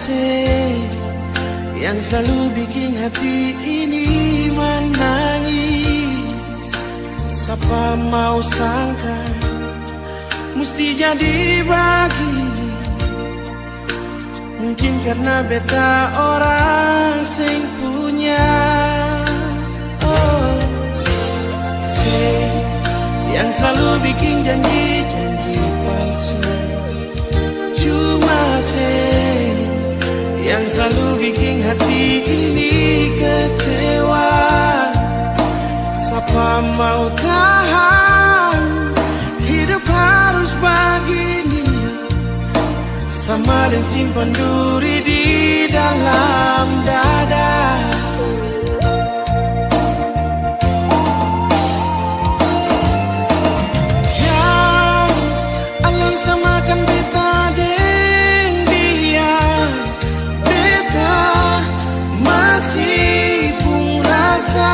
masih yang selalu bikin hati ini menangis. Siapa mau sangka mesti jadi begini. Mungkin karena beta orang sing punya yang selalu bikin janji-janji palsu. Cuma yang selalu bikin hati ini kecewa. Siapa mau tahan hidup harus begini, sama dan simpan duri di dalam dada. Samakan beta deng dia, beta masih pun rasa.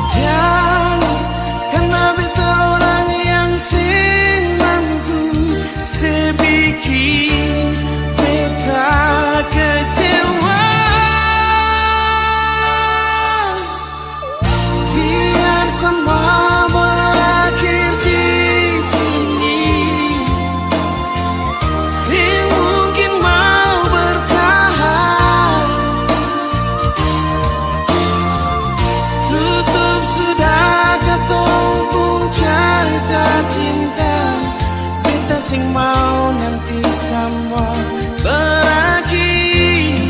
Dan karena beta orang yang sing mampu sebikin beta kecewa. Biar semua sing mau nanti semua berakhir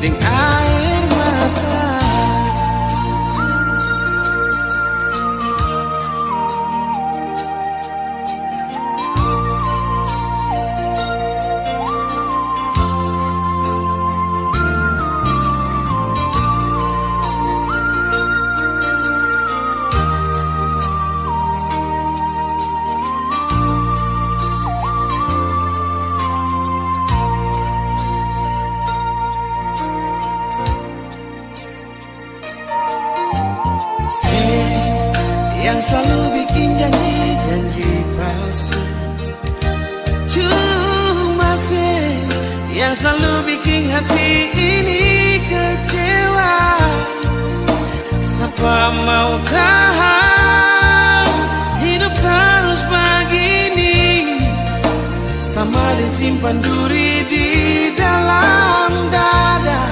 dengan air mata. Yang selalu bikin janji-janji palsu. Cuma yang selalu bikin hati ini kecewa. Siapa mau tahan hidup terus begini, sama disimpan duri di dalam dada.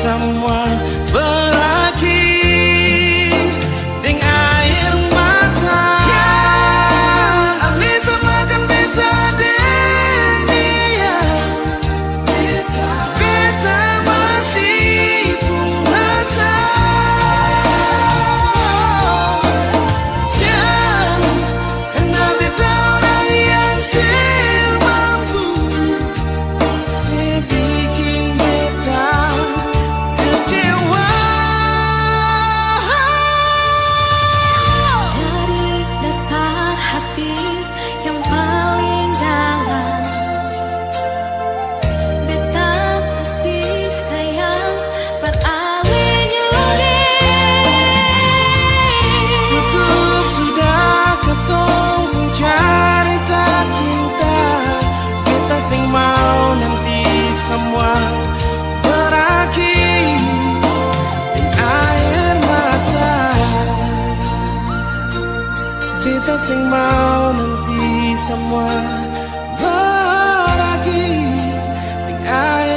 Semua berakhir dengan air mata. Alisa makan beta deng dia, beta masih pun rasa. Karena beta orang yang mampu sebikin beta semua berakhir dengan air mata. Beta sing mau nanti semua berakhir dengan air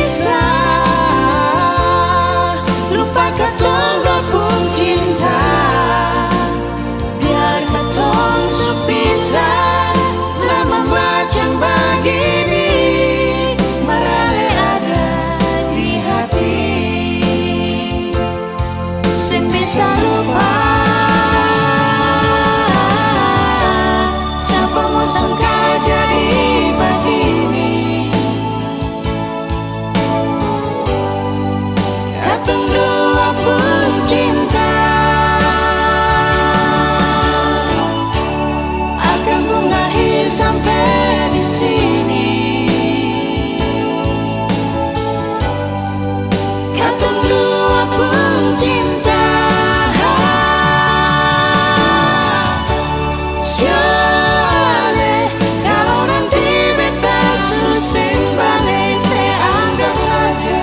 bisa lupa katong dua pun cinta. Biar katong supisah lama macam begini, merale ada di hati. Sing bisa lupa, siapa mau sangka jadi begini. Katong dua pun cinta, akan mengakhir sampai di sini. Katong dua pun cinta. Siale kalau nanti beta susah balik, saya anggap saja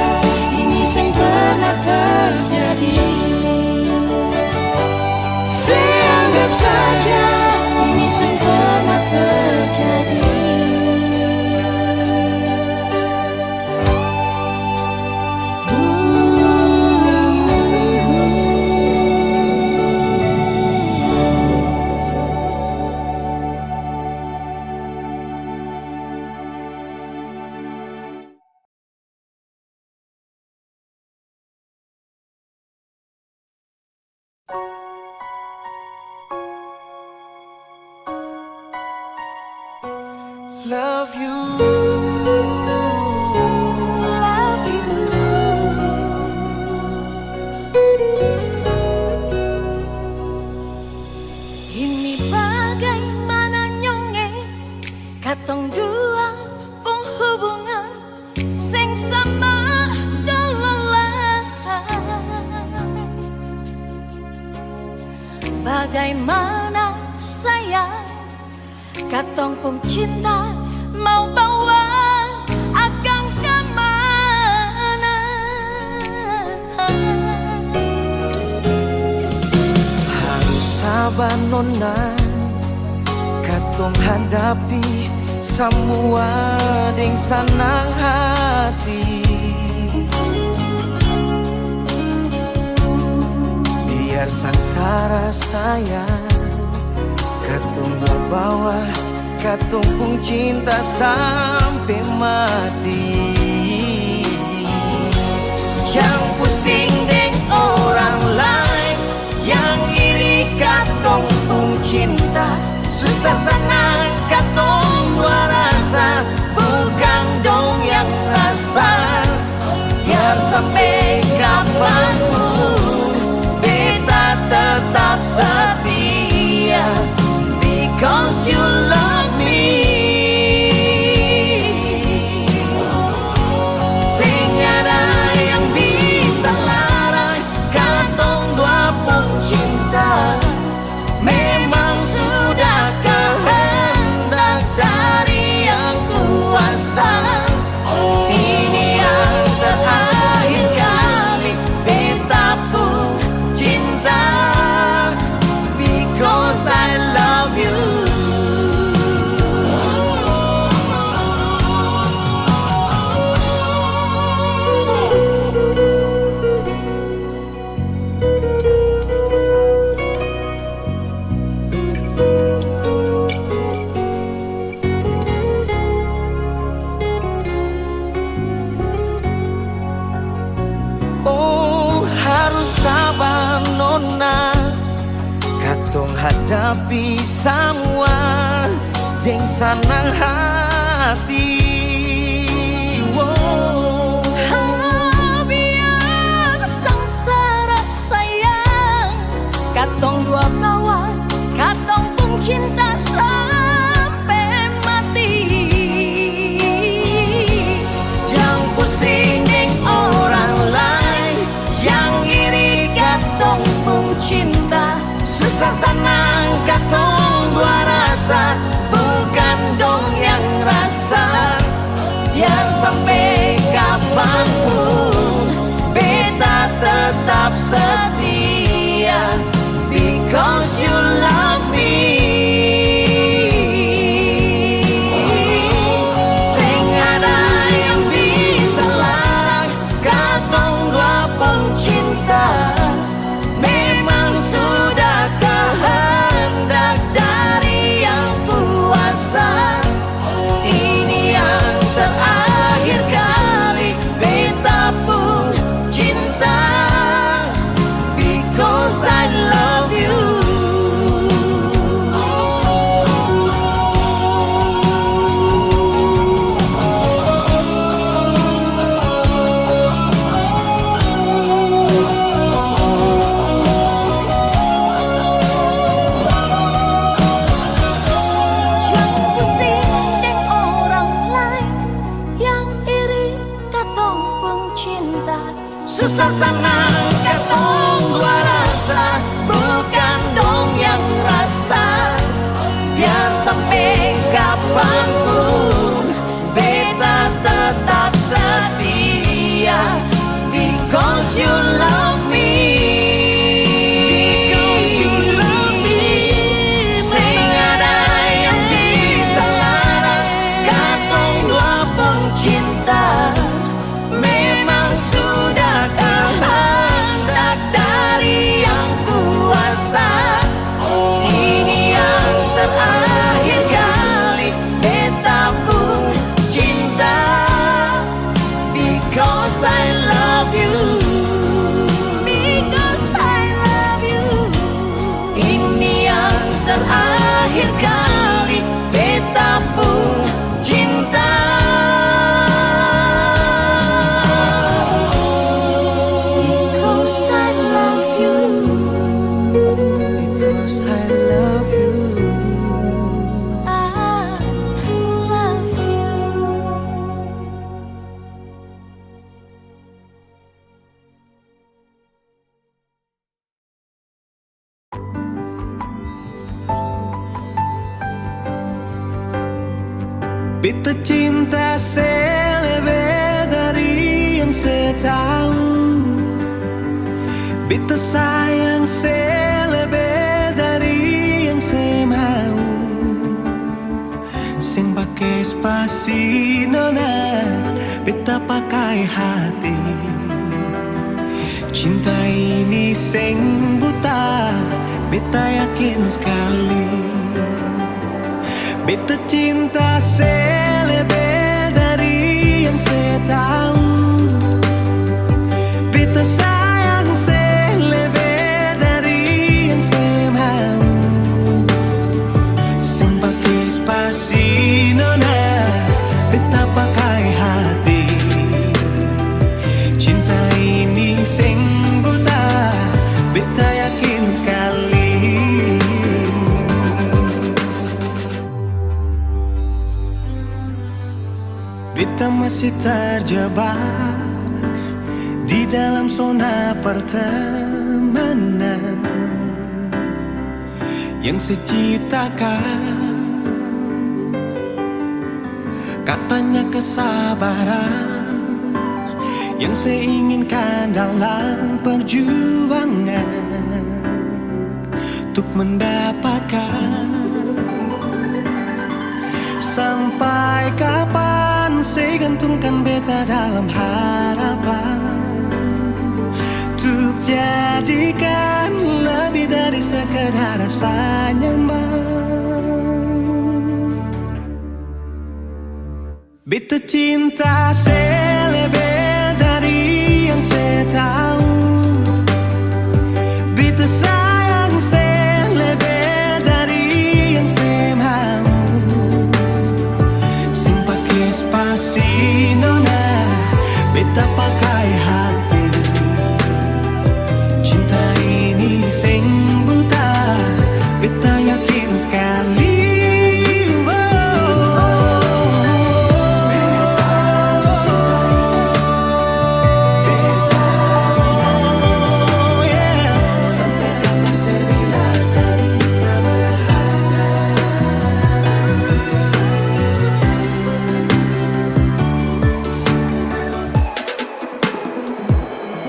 ini sing pernah terjadi. Saya anggap saja ini sing pernah terjadi. Love you, love you. Ini bagaimana nyonge katong dua penghubungan sing sama dolalah. Bagaimana sayang katong pun cinta mau bawa akan kemana. Harus sabar nona, katong hadapi semua deng senang hati. Biar sengsara sayang, katong bawa, katong pun cinta sampai mati. Yang pusing deng orang lain, yang iri katong pun cinta. Susah senang katong dua rasa, bukan dong yang rasa. Biar sampai kapanpun beta tetap setia, because you love me. Sing ada yang bisa larang katong dua pun cinta. Memang sudah kehendak dari yang kuasa. Ini yang terakhir kali beta pun cinta, because I love you. Oh, harus sabar nona, katong hadapi semua deng senang hati. Wow. Biar sengsara sayang katong dua bawa, katong pun cinta sampai mati. Yang pusing deng orang lain, yang iri katong pun cinta. Susah senang katong dua rasa, bukan dong yang rasa. Biar sampai memang katong dua rasa, bukan dong yang rasa. Biar sampai kapanpun beta tetap setia, because you love me. Because you love me. Sing ada yang bisa larang katong dua pencinta. Memang sudah kehendak dari yang kuasa. Ini yang terakhir kali beta pun cinta, because I love you. Because I love you. Ini yang terakhir kali beta pun cinta. Because I love you. Because I love you. I love you. Beta cinta selebih dari yang saya tahu. Beta sayang selebih dari yang saya mau. Sing pakai spasi nona, beta pakai hati. Cinta ini sing buta, beta yakin sekali. Beta cinta selebih dari yang saya tahu. Beta sayang selebih dari yang saya mau. Sing pakai spasi nona, beta pakai hati. Cinta ini sing buta, beta yakin sekali. Beta masih terjebak di dalam zona pertemanan yang saya ciptakan. Katanya kesabaran yang saya inginkan dalam perjuangan untuk mendapatkan. Sampai kapan saya gantungkan beta dalam harapan untuk jadikan lebih dari sekedar rasa nyaman. Beta cinta selebih dari yang saya tahu. Beta sayang selebih dari yang saya mau. Spasi nona, beta pakai hati. Cinta ini sing buta, beta yakin sekali.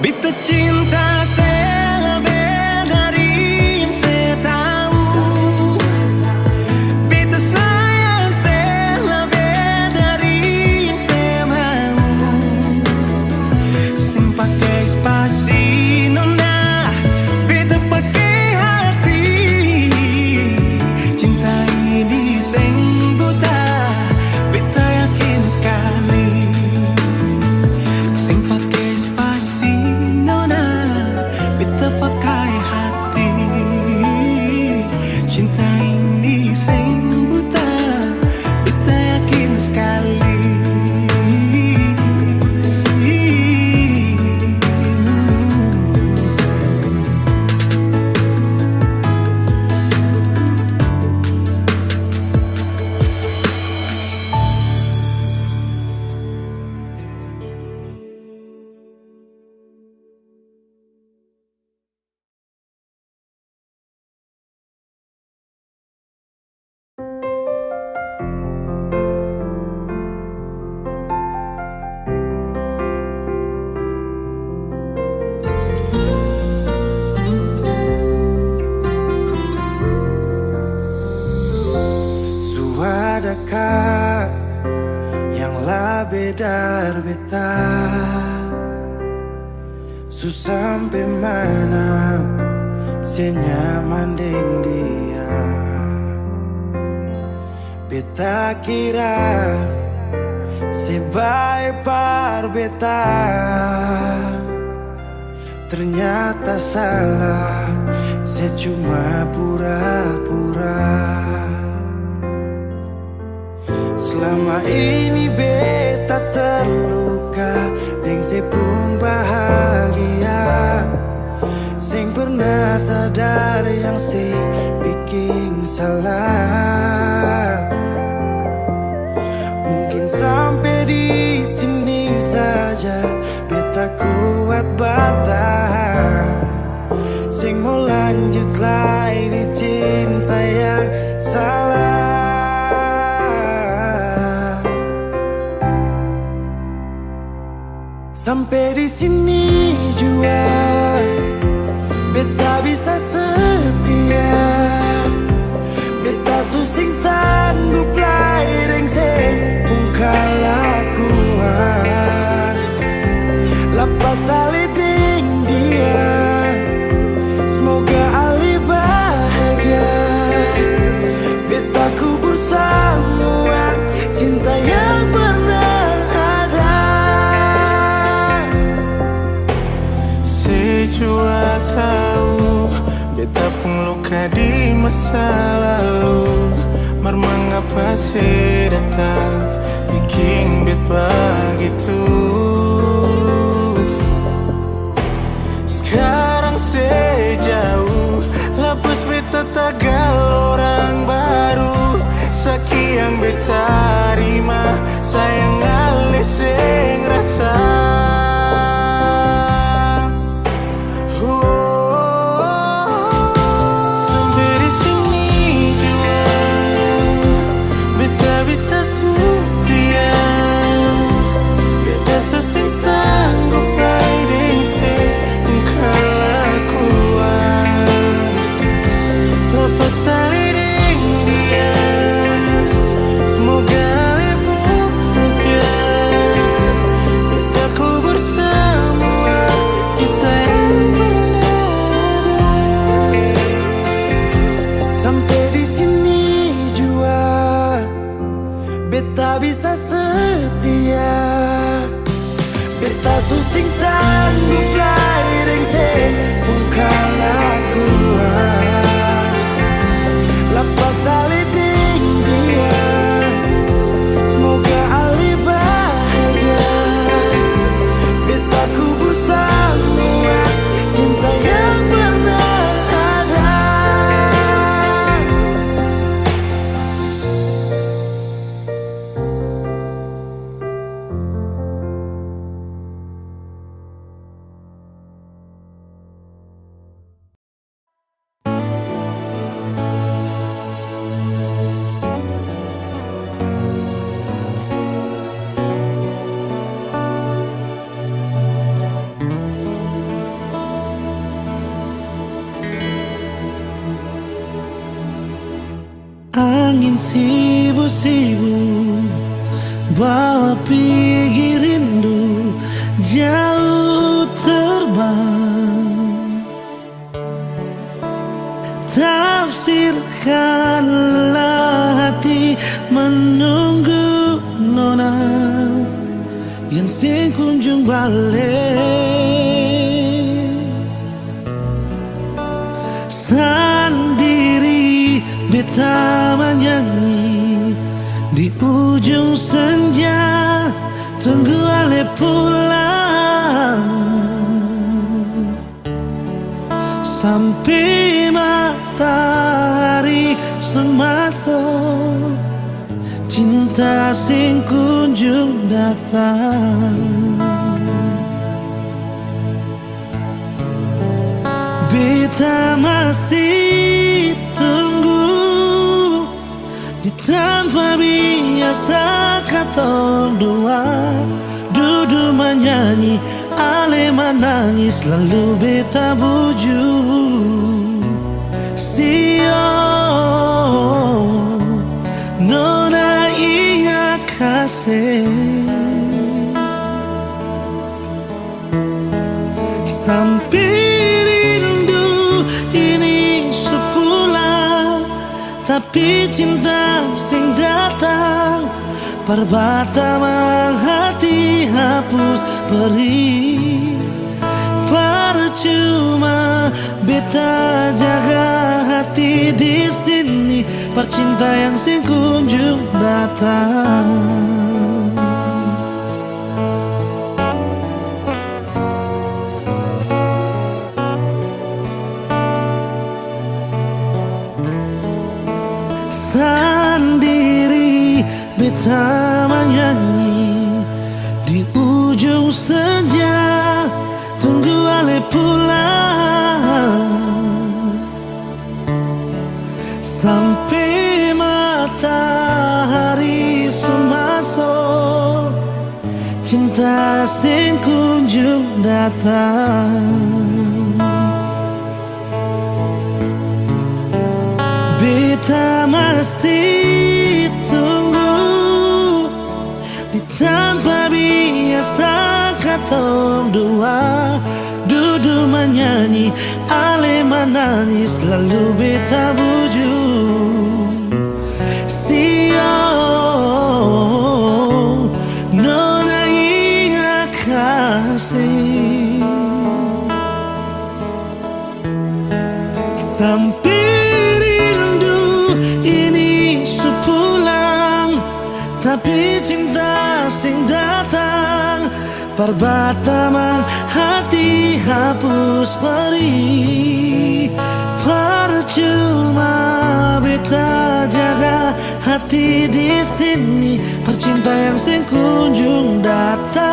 Beta cinta selebih dari yang saya tahu. Beta sayang selebih dari yang saya mau. Sing pakai spasi nona, beta pakai hati. Cinta ini sing buta, beta yakin sekali. Sing pakai spasi nona, biar beta su sampai mana senyaman deng dia. Beta kira sebaik par beta, ternyata salah, saya cuma pura-pura. Selama ini beta terluka, deng saya pun bahagia. Sing pernah sadar yang si bikin salah. Mungkin sampai di sini saja beta kuat bertahan. Sing mau lanjut lagi di cinta yang salah. Sampai di sini juga beta bisa setia. Beta susing sanggup lain sing bungkala kuat. Lepas aliding dia, semoga Ali bahagia. Beta kubur semua cinta yang pernah ada. Sejua tahu beta pun luka di masa lalu. Mar mengapa saya datang bikin beta begitu. Sekarang saya jauh, lepas beta tagal orang baru. Sekian beta terima, sayang alih sing rasa. Sampai di sini juga beta bisa setia. Beta susing sanggup lain sing bungkala kuat. Lepas saliding dia, semoga Ali bahagia. Beta kubur semua kisah yang pernah ada. Sampai di sini juga beta bisa setia. Beta susing sanggup lain sing bungkala kuat. Lepas aliding dia, semoga Ali bahagia. Beta kubur semua cinta yang pernah ada. Angin sibu-sibu bawa pergi rindu jauh terbang. Tafsirkanlah hati menunggu nona yang sing kunjung balik. Sendiri beta menyanyi di ujung senja, tunggu Ale pulang. Sampai matahari semasuk, cinta sing kunjung datang. Beta masih tunggu di tempat biasa katong dua duduk menyanyi, Ale menangis lalu beta buju. Sio nona iya kasih tapi cinta sing datang perbatamang hati hapus perih. Percuma beta jaga hati di sini, percinta yang sing kunjung datang. Sendiri beta menyanyi di ujung senja, tunggu ale pulang sampai matahari sumasuk, cinta sing kunjung datang. Beta masih tunggu di tempat biasa katong dua duduk menyanyi, ale menangis lalu beta bujuk. Sio nona ingat kasih sampai ini sepulang, tapi cinta sing datang perbatamang hati hapus perih. Percuma beta jaga hati di sini, percinta yang sing kunjung datang.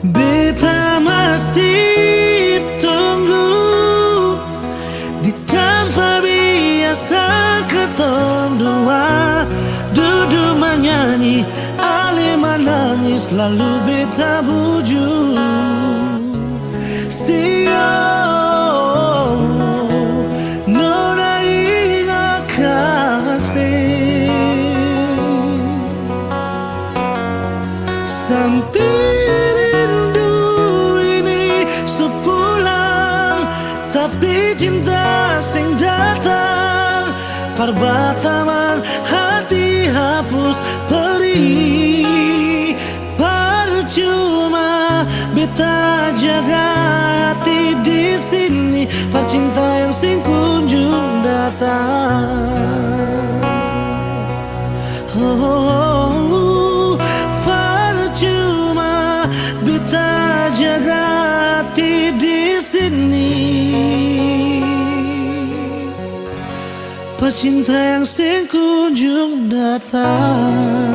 Beta masih tunggu di tempat biasa ketong dua duduk menyanyi, ale menangis lalu beta bujuk. Sio nona ingat kasih sampai tapi cinta sing datang perbatamang hati hapus perih. Percuma beta jaga hati di sini, percinta yang sing kunjung datang. Percuma beta jaga hati di sini, pecinta yang sing kunjung datang.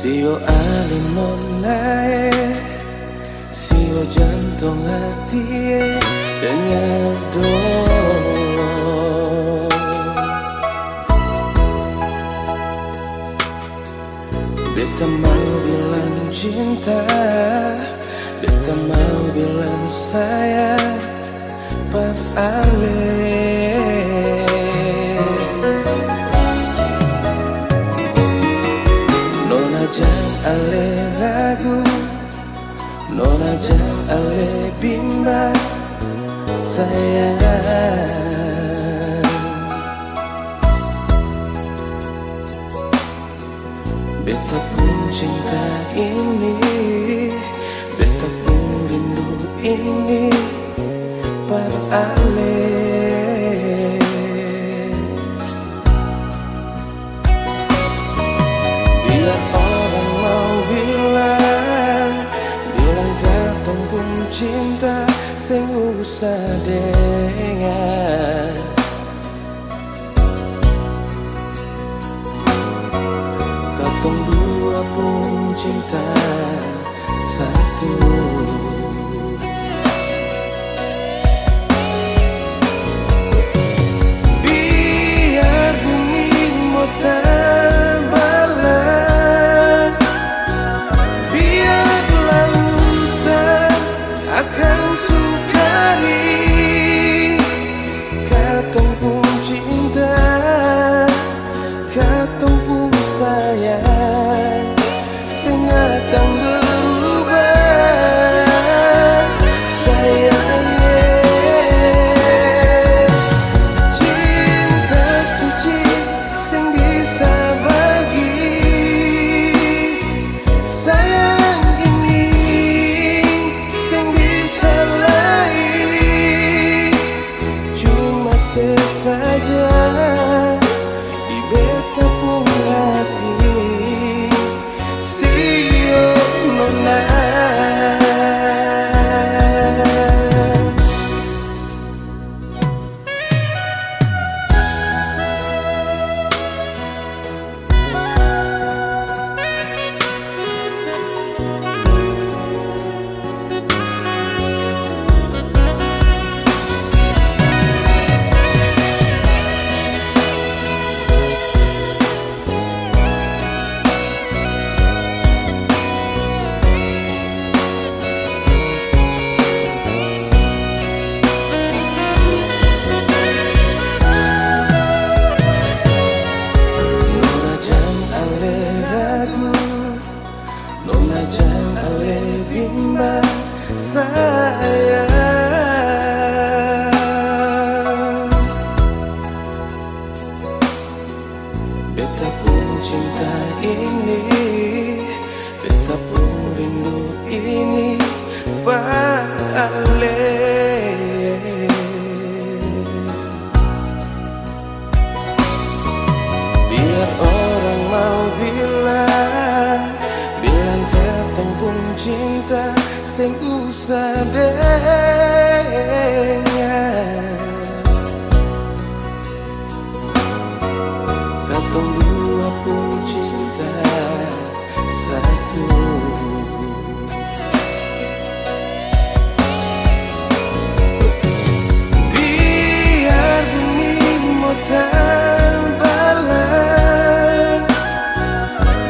Sio alimonae, sio jantung hati dengan dolor. Beta mau bilang cinta, beta mau bilang sayang, Pak Ale. Jang ale ragu, nona jang ale bimbang sayang. balik. Bila orang mau bilang katong pun cinta sing usah dengar. Katong dua pun cinta satu. Biar bumi mau terbelah, biar lautan akan sukari. Katong pun cinta, katong pun sayang, sing akan berubah. Sayang, cinta suci sing bisa bagi. Sayang ini sing bisa lain, cuma sesaja di beta pun hati. Sio nona. Nona jang ale bimbang sayang. Beta pun cinta ini, beta pun rindu ini balik. Biar orang mau bilang katong pun cinta sing usah dengar. Katong dua pun cinta satu. Biar bumi mau terbelah,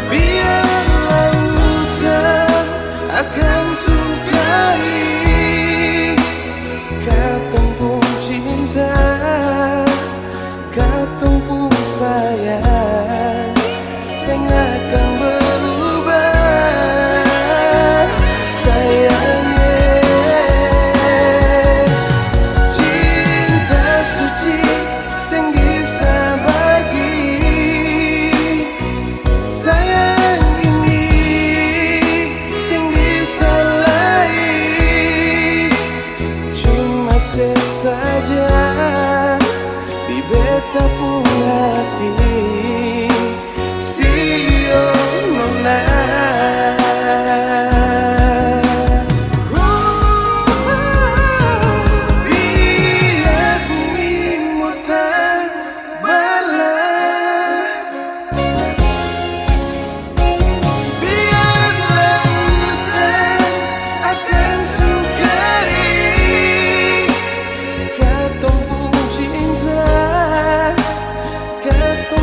biar lautan akan sukari. Katong pun cinta, katong pun sayang, sing akan berubah. Sayangnya, cinta suci sing bisa bagi. Sayang ini sing bisa lain, cuma sesaja di beta pun hati. Sio nona. Biar bumi mau terbelah, biar lautan akan sukari. Katong pun cinta, katong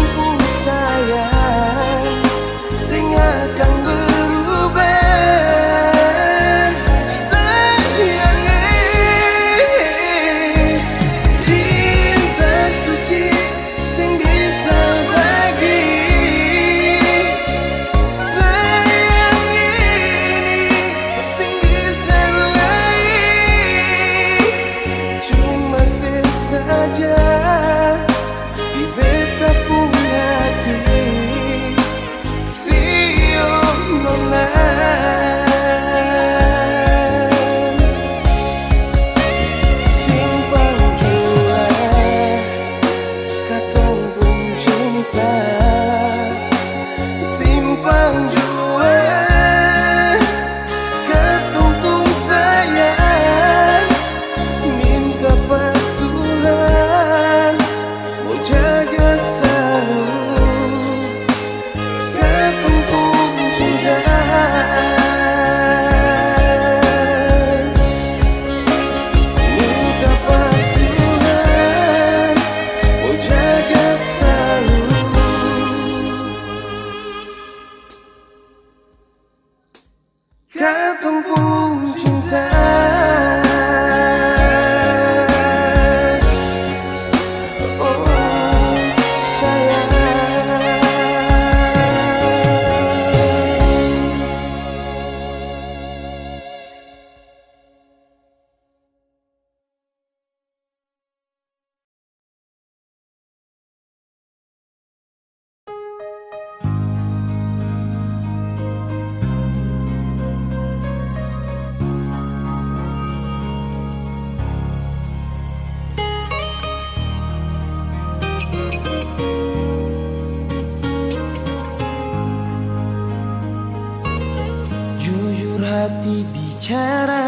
Jujur hati bicara,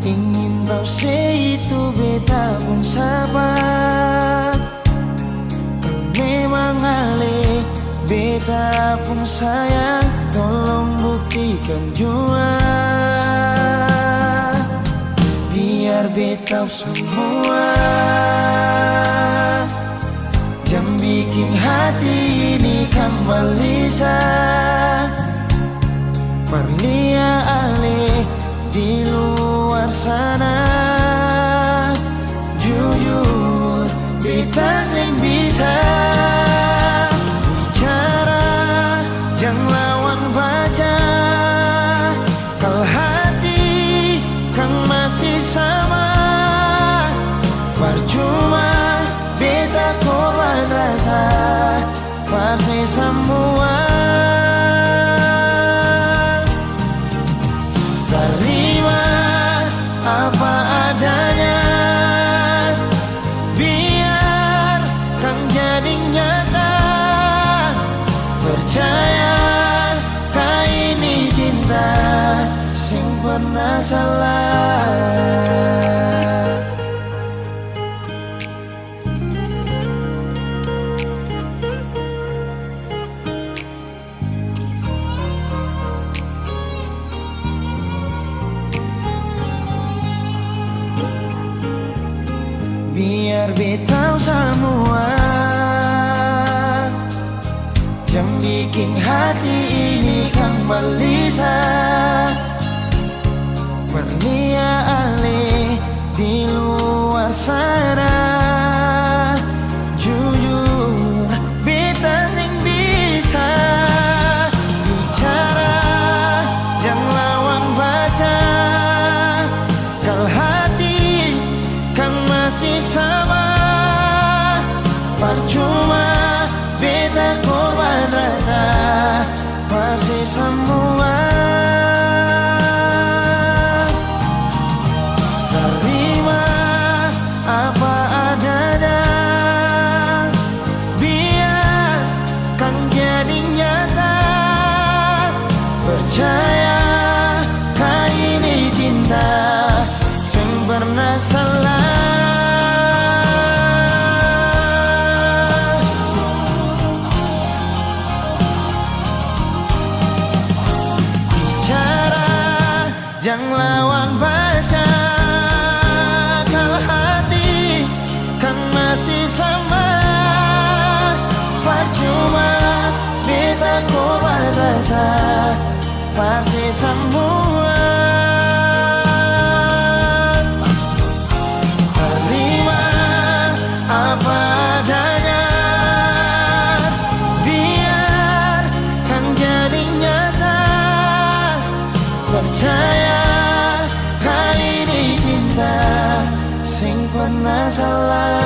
ingin tahu itu beta pun sabar. Memang ale beta pun sayang, tolong buktikan jua. Biar beta semua jam bikin hati ini kembali Parlia ale di luar sana. Jujur beta sing bisa bicara, jangan lawan baca. Kalau hati kan masih sama, percuma beta korban rasa pasti semua. Terima apa adanya, biar kan jadi nyata. Percaya kau ini cinta sing pernah salah. Biar beta semua jam bikin hati ini kembali Parlia ale di luar sana. Jujur beta sing bisa bicara, jangan lawan baca. Kalau hati kan masih sama, percuma beta korban rasa pasti semua. Terima apa adanya, biar kan jadi nyata. Percaya kau ini cinta sing pernah salah. Jangan lawan baca, kalau hati kan masih sama. Percuma beta korban rasa pasti semua. Terima apa adanya, biar kan jadi nyata. Percaya kau ini cinta sing pernah salah.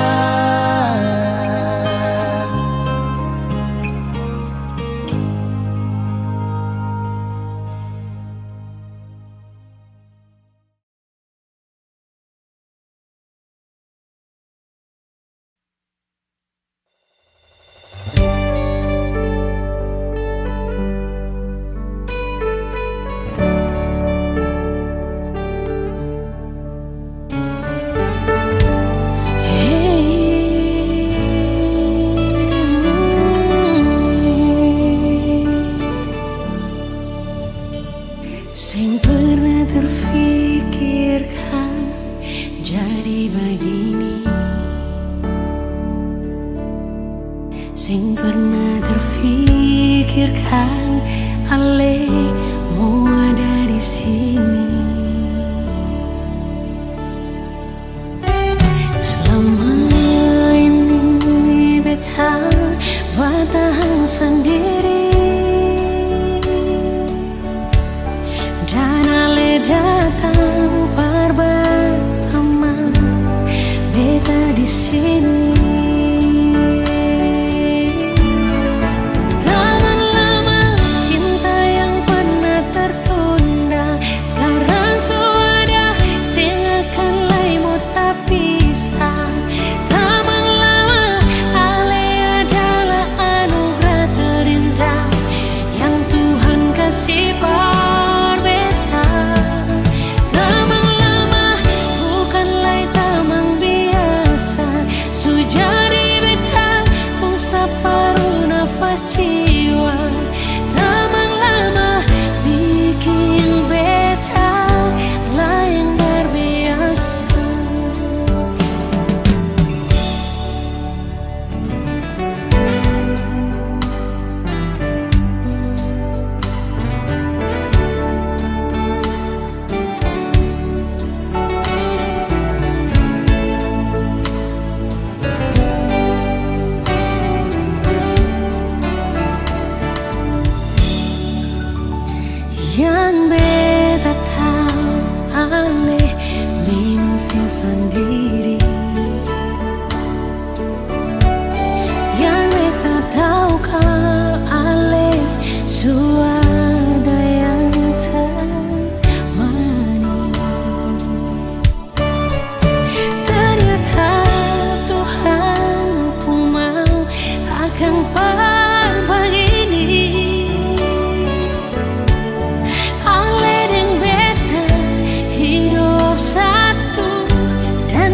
Sing pernah terfikirkan jadi begini, sing pernah terfikirkan ale mau ada di sini. Selama ini beta bertahan sendiri, dan ale datang pertama beta di sini. Tahan lama cinta yang pernah tertunda, sekarang sudah sing akan lai mau tak pisah.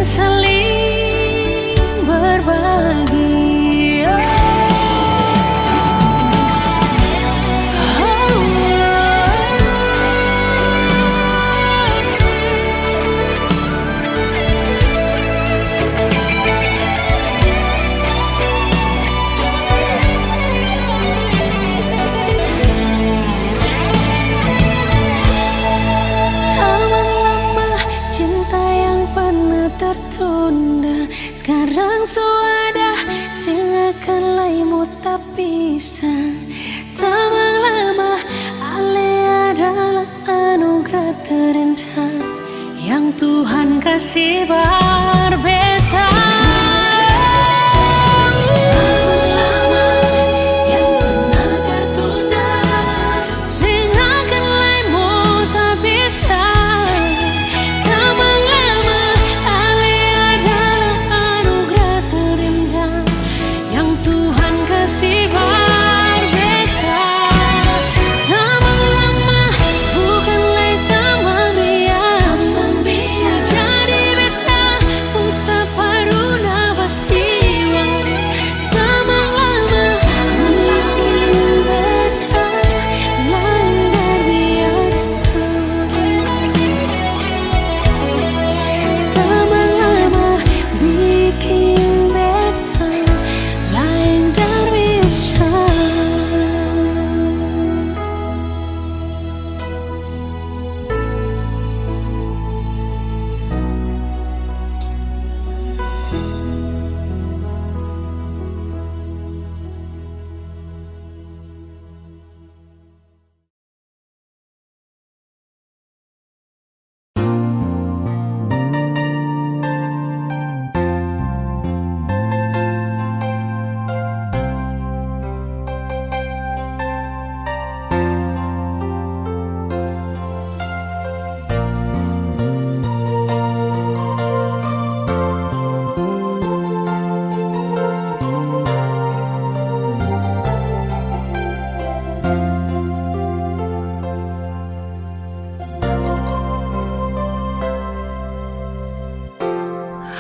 saling berbagi. Tertunda sekarang sudah silakan laimu tak bisa. Tamang lama ale adalah anugerah terindah yang Tuhan kasih berbeda.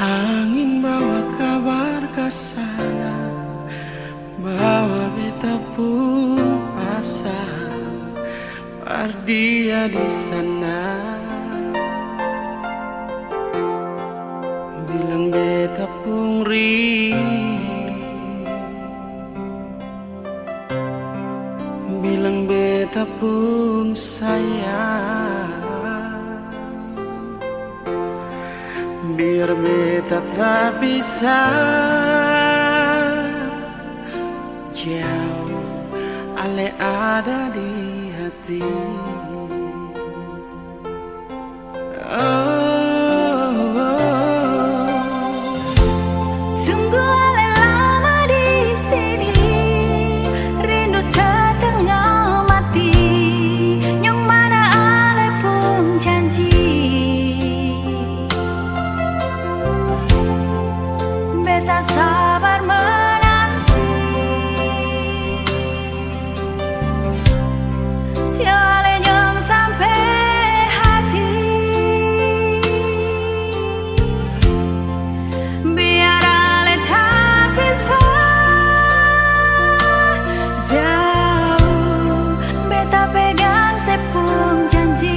Angin bawa kabar kesana, bawa beta pun pasang, dia di sana. Bilang beta pun rindu, bilang beta pun sayang. Biar beta tak bisa jauh, ale ada di hati. Sungguh ale lama di sini, rindu setengah mati, yang mana ale pun janji. Beta sabar menanti, siale nyong sampai hati. Biar ale tak bisa jauh, beta pegang sepung janji.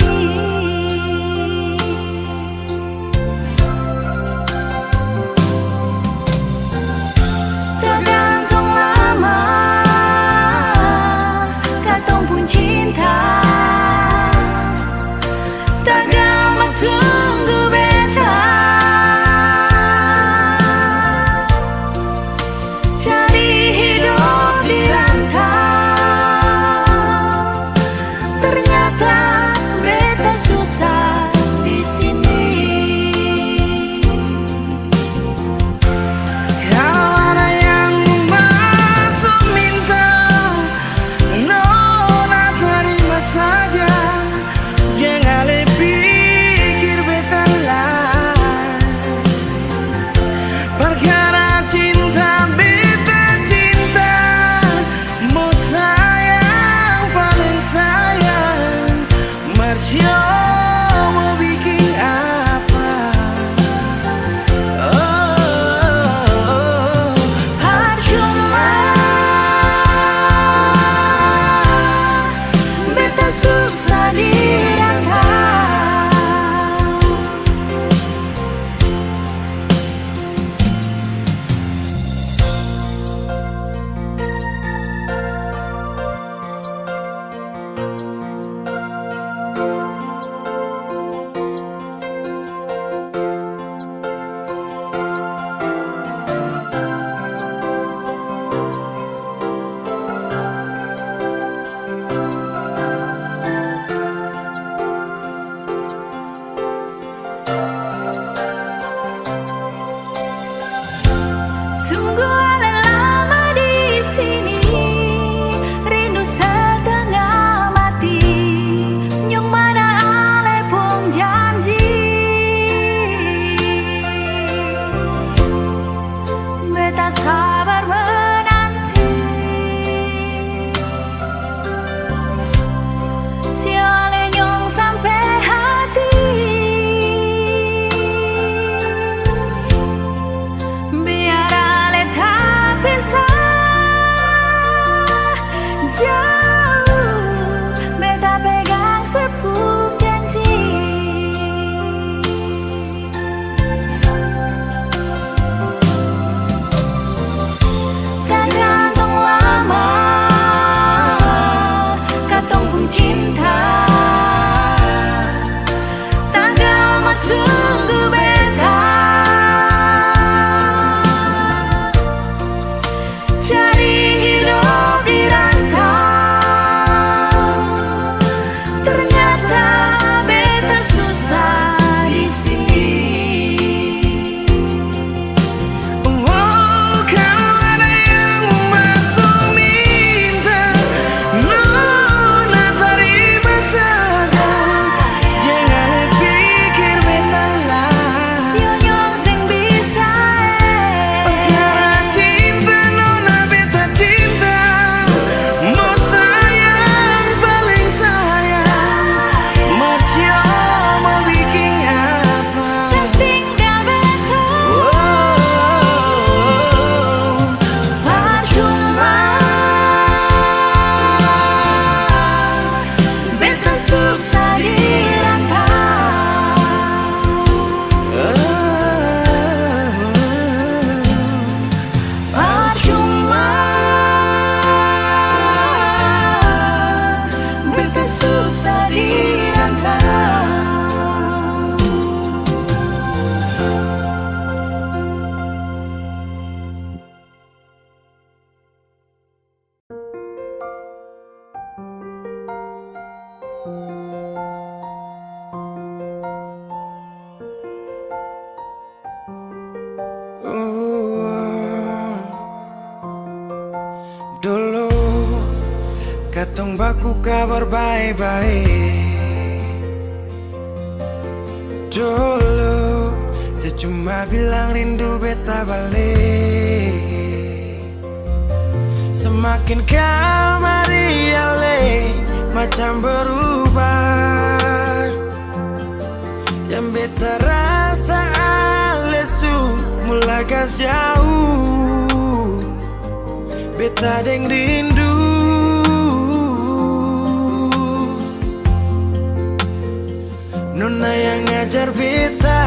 Tergantung lama katong pun cinta, tak gampang tunggu beta. Cari hidup di rantau, ternyata beta susah di sini. Kalau ada yang masuk minta, nona terima saja. Jangan pikir beta lain, perkara cinta beta cinta. Mau sayang paling sayang, Marsio mau bikin apa? aku kabar baik-baik. Dulu saya cuma bilang rindu beta balik. Semakin kamari ale macam berubah. Yang beta rasa alesu mulai gas jauh. Beta deng rindu. Nona yang ngajar beta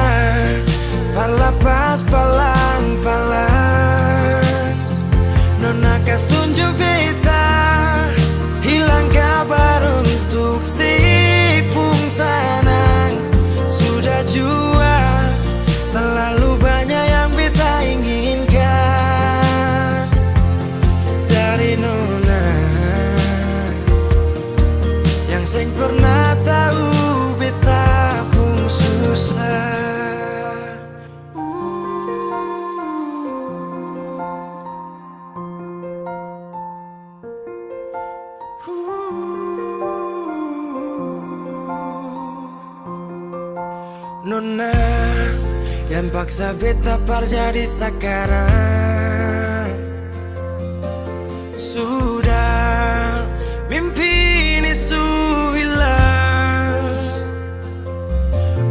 palapas palang-palang. Nona kas tunjuk beta hilang kabar untuk si pungsanang. Sudah jua terlalu banyak yang beta inginkan dari Nona yang seng pernah tahu beta pun susah. Nona yang paksa beta par jadi sekarang. Sudah mimpi ini su hilang.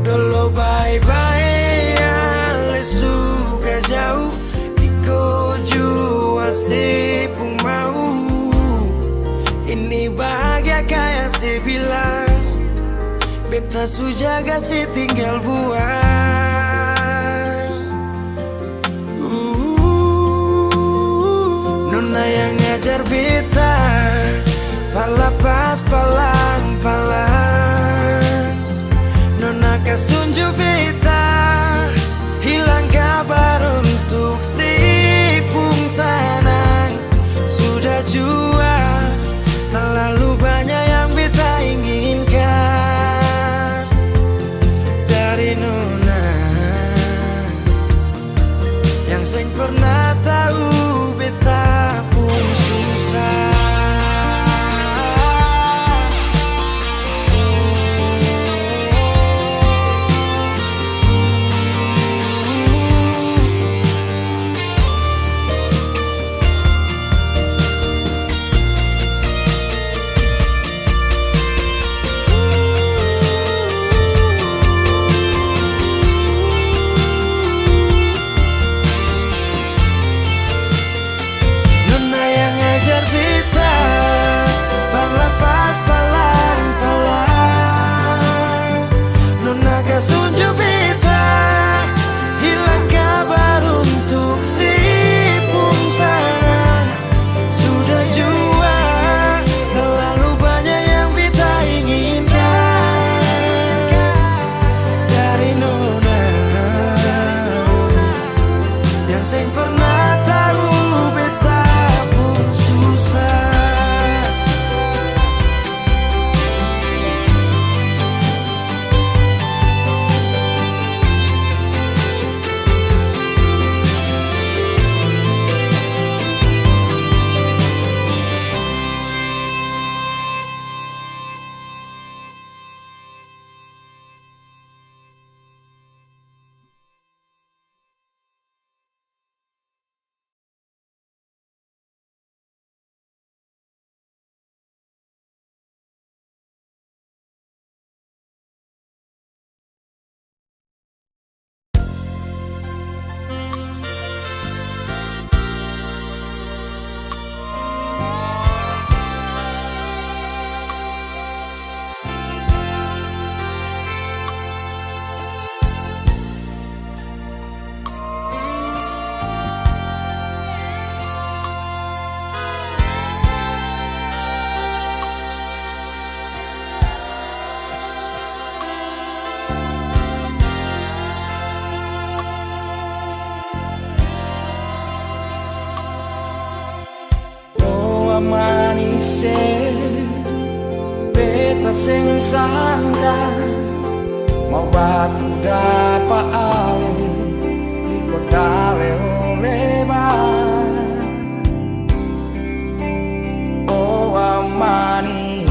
Dulu bye-bye ale suka jauh. Iko jua si pun mau. Ini bahagia kayak si bilang. Beta su jaga si tinggal buang. Nona yang ngajar beta palapas palang-palang. Nona kas tunjuk beta hilang kabar untuk si pungsanang. Sudah jua terlalu banyak yang beta inginkan dari Nona yang seng pernah tahu beta pun susah. Seng pernah tahu beta pun susah. Manisnya beta sing sangka mau batu dapa ale di kota lebar. Oh amani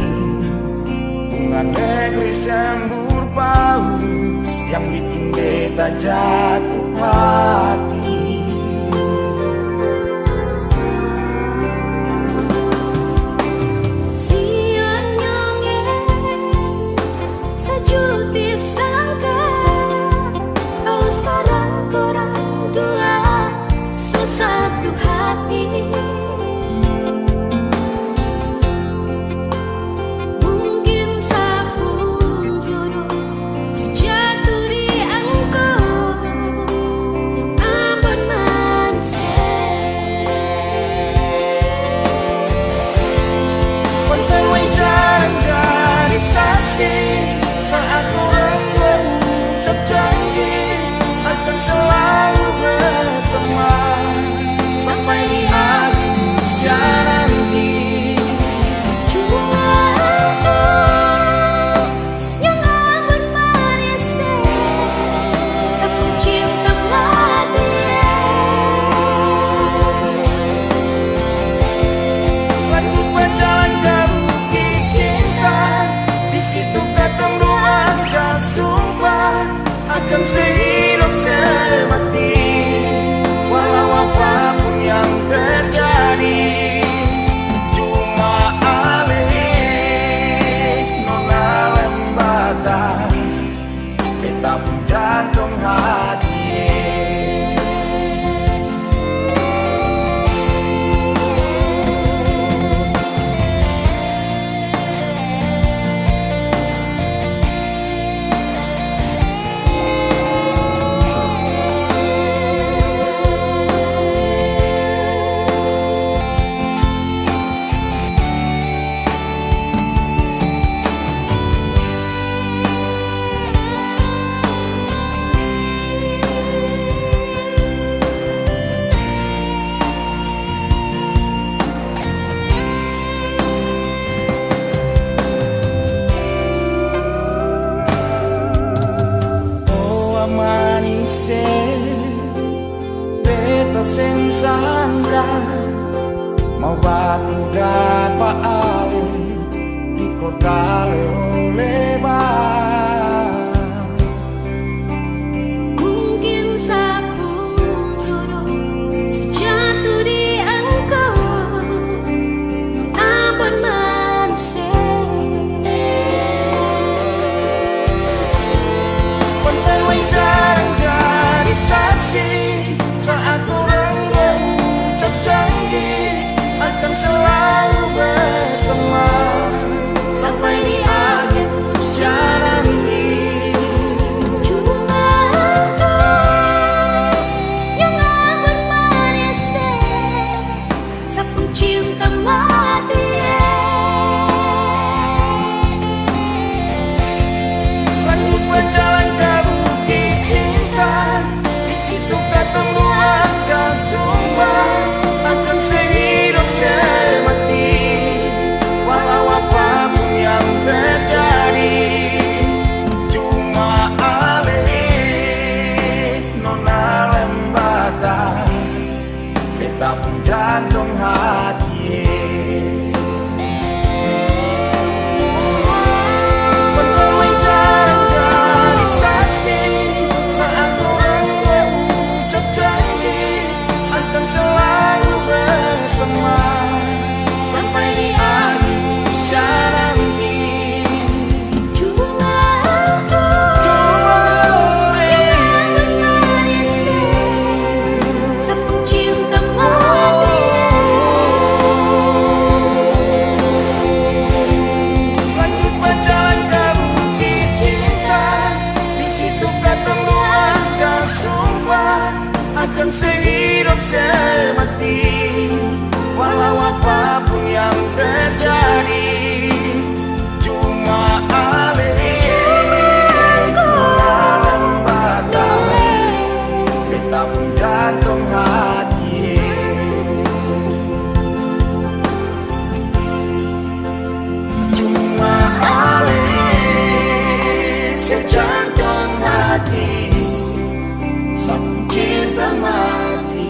selalu bersama sampai di akhir usia nanti. Cuma aku yang aman manis sabun cinta mati. Lanjut berjalan ke bukit cinta, di situ ketemu angka sumpah akan sehidup semati, walau apapun yang terjadi. Cuma alih nona lembata, beta pun jantung hati. Beta sensangka mau batu dapat alih di kota lebar. Mungkin sapu jodoh sejatuh di engkau yang aman manis. Pantai jarang jadi saksi saat orang berucap janji akan selalu bersama sampai di akhir usia nanti. Cuma aku yang aman manis sabun cinta mati. Lanjut berjalan ke bukit cinta, di situ ketemu angka sumpah akan sehidup semati, walau apapun yang terjadi. Cuma alih nona lembata, beta pun jantung hati. Pegawai jarang jadi saksi saat orang berucap janji akan selalu bersama sampai di akhir usia nanti. Cuma aku Cuma manis sabun cinta mati. lanjut berjalan ke bukit cinta, di situ ketemu angka sumpah akan sehidup semati, walau apapun yang terjadi. Cuma alih nona lembata, beta pun jantung hati. Cuma alih sejantung hati, sabun cinta mati.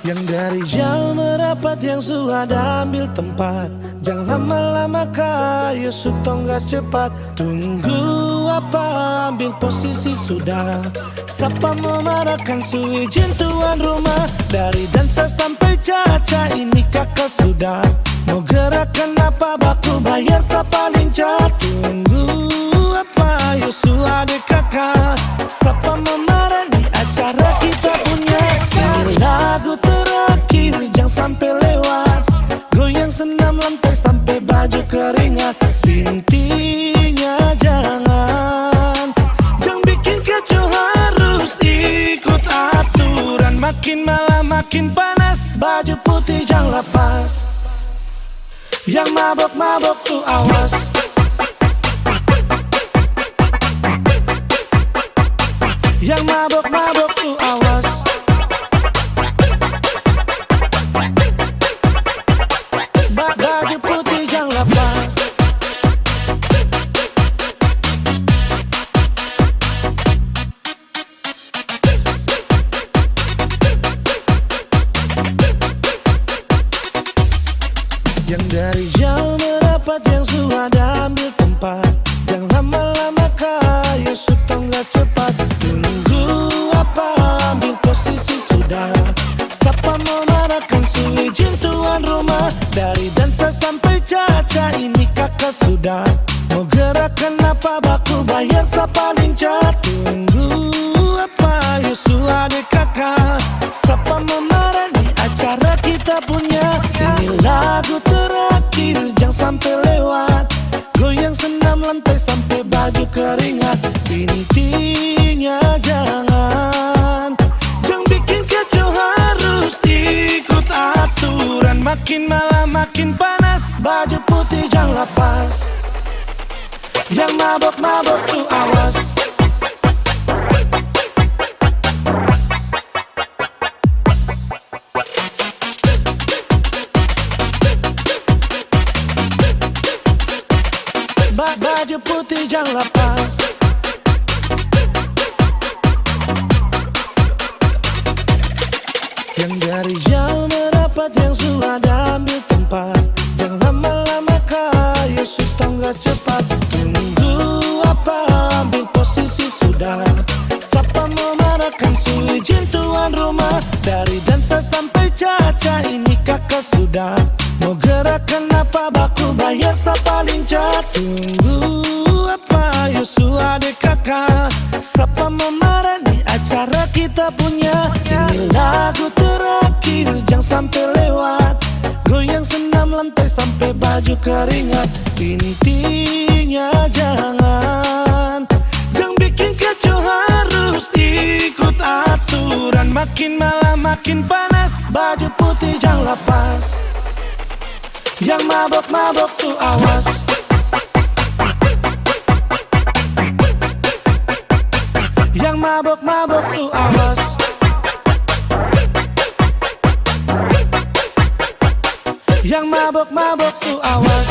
Yang dari jauh merapat, yang sudah ambil tempat. Jangan lama-lama kayu sutong gak cepat. Tunggu apa, ambil posisi sudah. Siapa mau marahkan izin tuan rumah. Dari dansa sampai caca ini kakak sudah. Mau gerakan apa baku bayar siapa lincah. Tunggu apa, Yusuf adik kakak. Siapa mau marah di acara kita punya. Ini lagu terakhir, jangan sampai lewat. Goyang senam lantai sampai baju keringat. Intinya jangan bikin kacau, harus ikut aturan. Makin malam makin panas, baju putih jangan lepas. Yang mabok-mabok tuh awas. Yang mabok-mabok tuh awas. Baju putih jangan lepas. Yang dari jauh merapat, yang sudah ambil tempat. Yang lama-lama kayu sutong gak cepat. Tunggu apa, ambil posisi sudah. Siapa mau marahkan izin tuan rumah. Dari dansa sampai caca ini kakak sudah. Mau gerakan apa baku bayar siapa lincah. Tunggu apa, Yusuf adik kakak. Siapa mau marah di acara kita punya. Ini lagu terakhir, jangan sampai lewat. Goyang senam lantai sampai baju keringat. Intinya jangan bikin kacau, harus ikut aturan. Makin malam makin panas, baju putih jangan lepas. Yang mabok-mabok tuh awas. Baju putih jangan lepas. Yang dari jauh merapat, yang sudah ambil tempat. Jangan lama-lama kayu sutong gak cepat. Tunggu apa, ambil posisi sudah. Siapa mau marahkan izin tuan rumah. Dari dansa sampai caca ini kakak sudah. Mau gerakan apa baku bayar siapa lincah. Tunggu apa, Yusuf adik kakak. Siapa mau marah di acara kita punya. Ini lagu terakhir, jangan sampai lewat. Goyang senam lantai sampai baju keringat. Intinya jangan bikin kacau, harus ikut aturan. Makin malam makin panas, baju putih jangan lepas. Yang mabok-mabok tuh awas. Yang mabok-mabok tuh awas. Yang mabok-mabok tuh awas.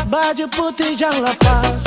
Baju putih jangan lepas.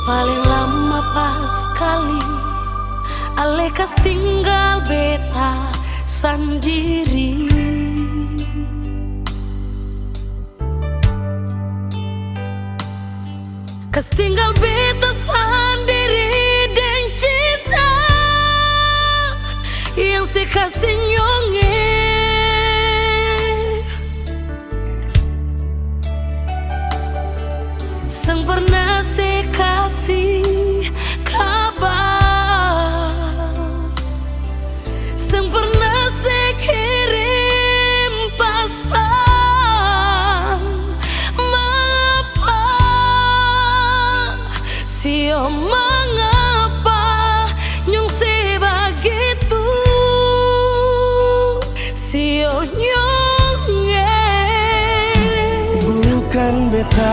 Paling lama pas kali Alekas tinggal beta sendiri. Kas tinggal beta sendiri dan cinta yang sekasih nyong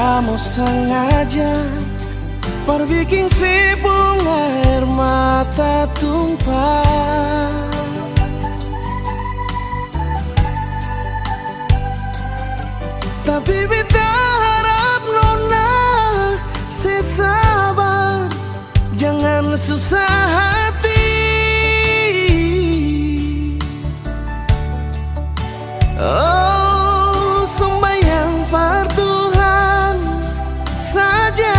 kamu sengaja perbikin si bunga air mata tumpah. Tapi beta harap nona sesabar, jangan susah hati. Oh, sembahyang par Tuhan saja,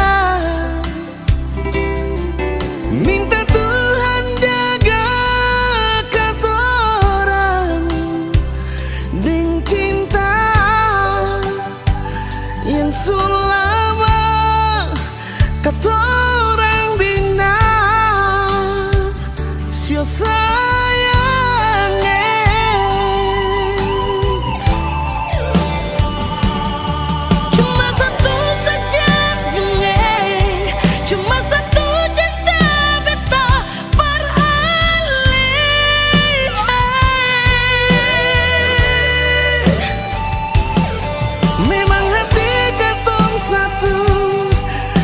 minta Tuhan jaga katorang deng cinta yang selama katorang bina sio sayang. Cuma satu saja bunga, cuma satu cinta beta beralih. Memang hati katong satu,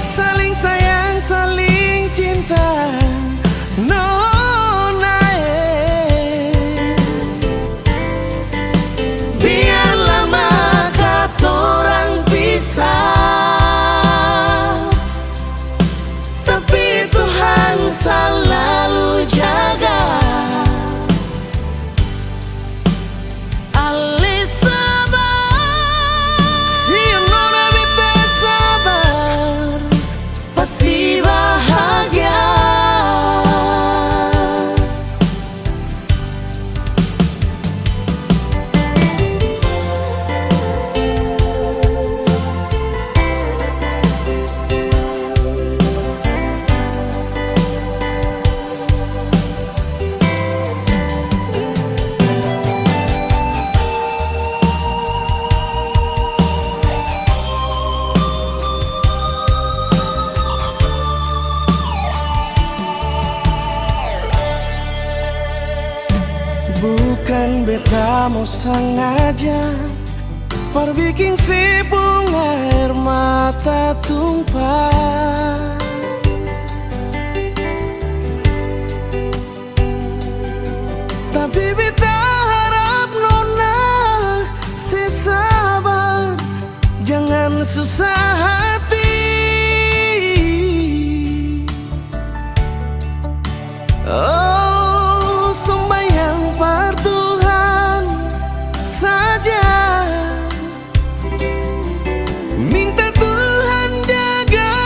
saling sayang, saling cinta. Nona, biar lama katorang pisah, tapi Tuhan selalu jaga. Ale sabar, Si nona beta sabar, pasti bahagia. Bukan beta mau sengaja perbikin si bunga air mata tumpah. Tapi beta harap nona sesabar, jangan susah hati. Oh, sembahyang par Tuhan saja, minta Tuhan jaga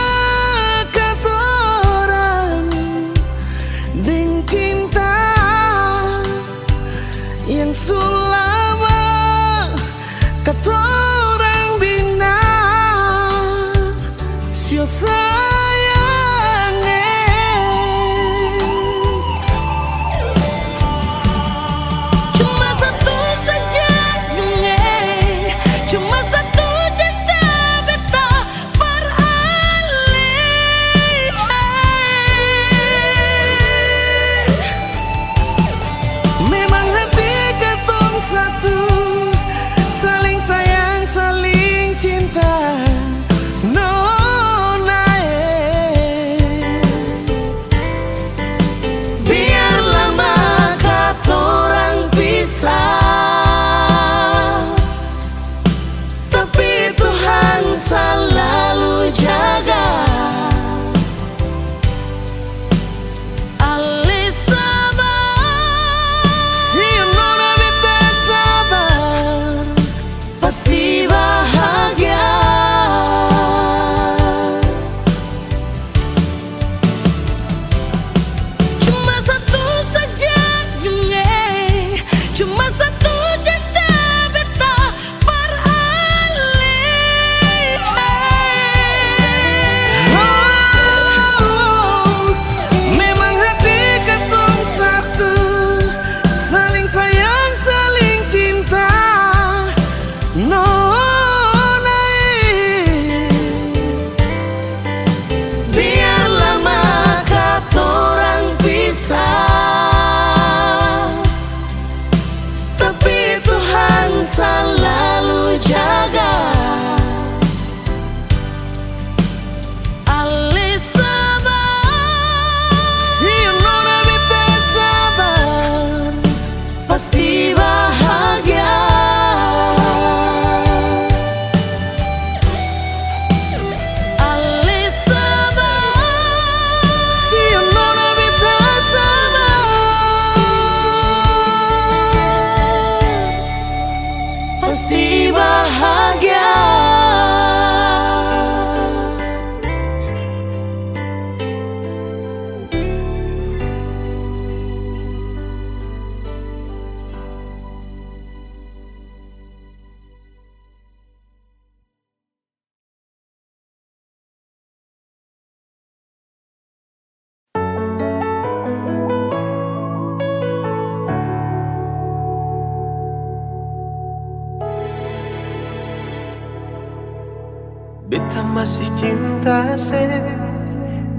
Beta masih cinta se,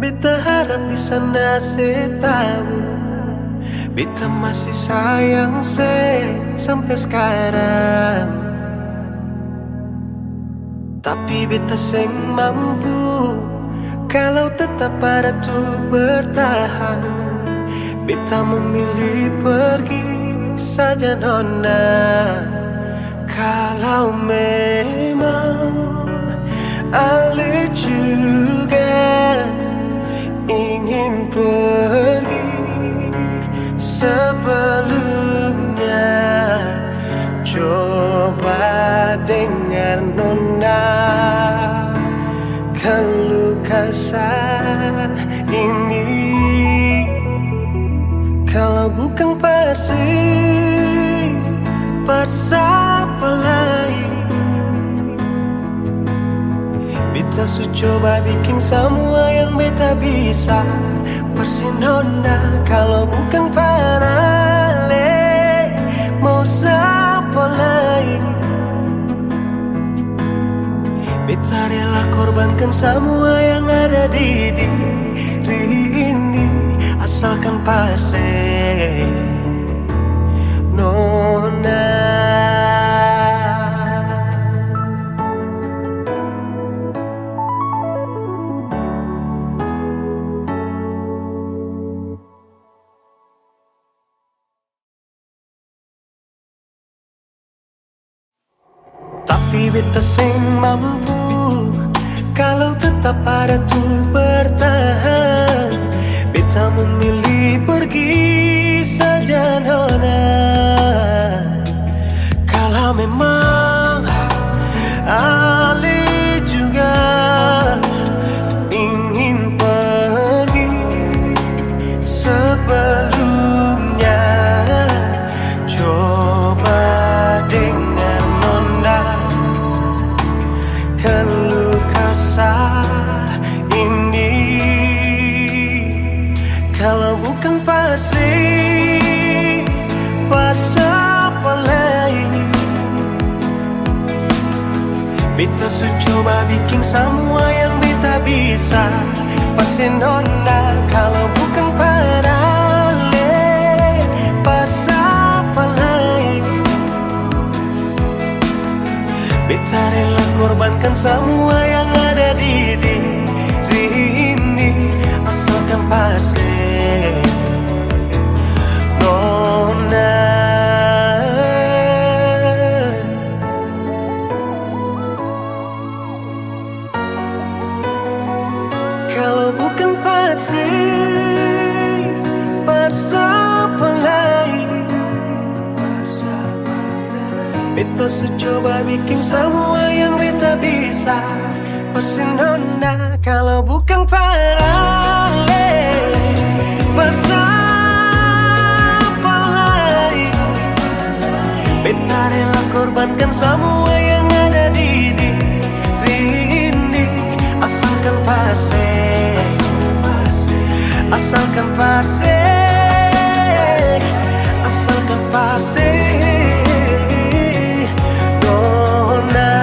beta harap bisa nase tahu. Beta masih sayang se sampai sekarang. Tapi beta seng mampu kalau tetap ada tuh bertahan. Beta memilih pergi saja nona. Kalau memang Ale juga ingin pergi sebelumnya, coba dengar nona keluh kesah ini. Kalau bukan siapa lain? Beta su coba bikin semua yang beta bisa. Persinona kalau bukan Ale, mau siapa lain? Beta rela korbankan semua yang ada di diri ini, asalkan pasti nona. Tapi beta seng mampu kalau tetap ada tuh bertahan. Beta memilih pergi saja nona. Kalau memang Ale juga ingin pergi sebelumnya, coba dengar nona keluh kesah ini. Kalau bukan siapa lain? Beta su coba bikin semua yang beta bisa. Pasti nona kalau bukan Ale, siapa lain? Beta rela korbankan semua yang ada di diri ini, asalkan pasti nona. Kalau bukan siapa lain? Beta su coba bikin semua yang beta bisa. Persinona kalau bukan Ale, siapa lain? Beta rela korbankan semua yang ada di diri ini, asalkan pasti, asalkan pasti, asalkan pasti nona.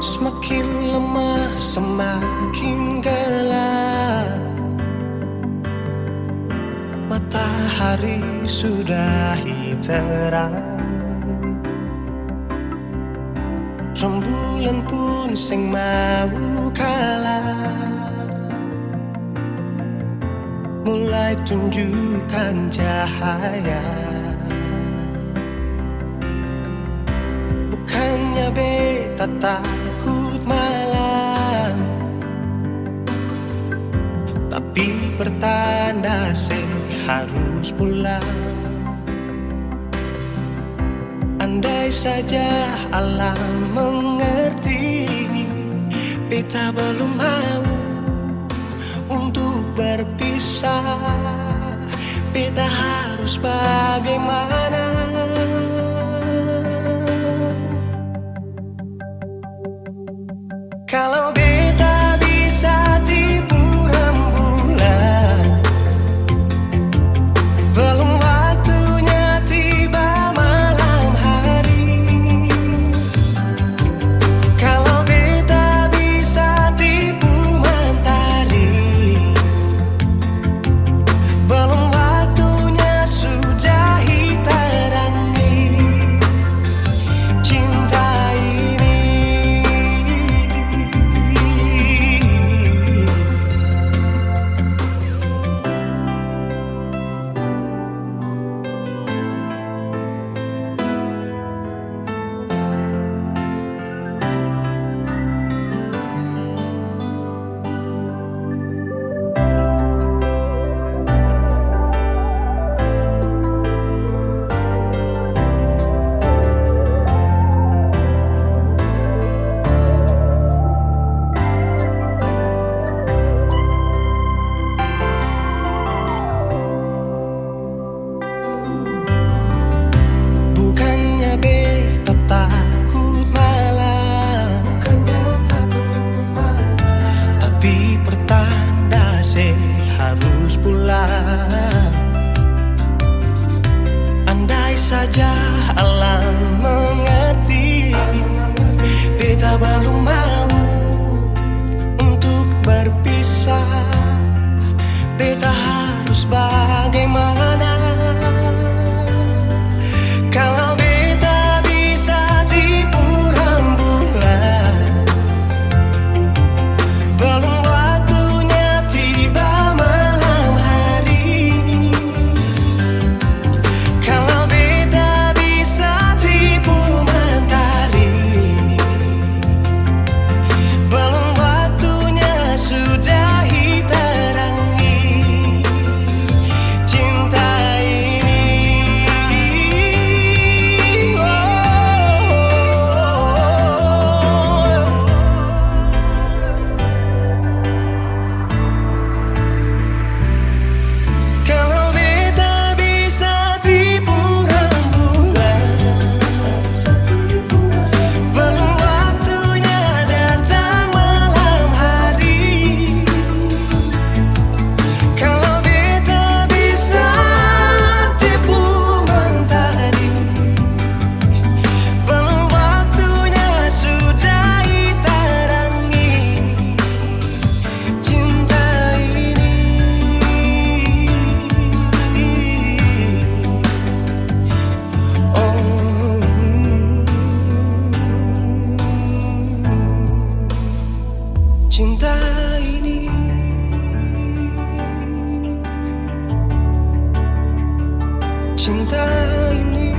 Semakin lemah, semakin gelap. Matahari sudah terang. Rembulan pun sing mau kalah. Mulai tunjukkan cahaya. Bukannya beta takut malam, tapi pertanda harus pulang. Andai saja alam mengerti, beta belum mau untuk berpisah. beta harus bagaimana? Kalau beta bisa tipu rembulan, belum waktunya tiba malam hari. Kalau beta bisa tipu mentari, belum waktunya sudah hitarangi cinta ini. Bukannya beta takut malam, tapi pertanda harus pulang. Andai saja alam mengerti, beta belum mau untuk berpisah. Beta harus bagaimana? Kalau beta bisa tipu rembulan, belum waktunya tiba malam hari. Kalau beta bisa tipu mentari, belum waktunya sudah hitarangi cinta ini. Kalau beta bisa tipu rembulan, belum waktunya datang malam hari. Kalau beta bisa tipu mentari, belum waktunya sudah hitarangi cinta ini. Cinta ini, cinta ini.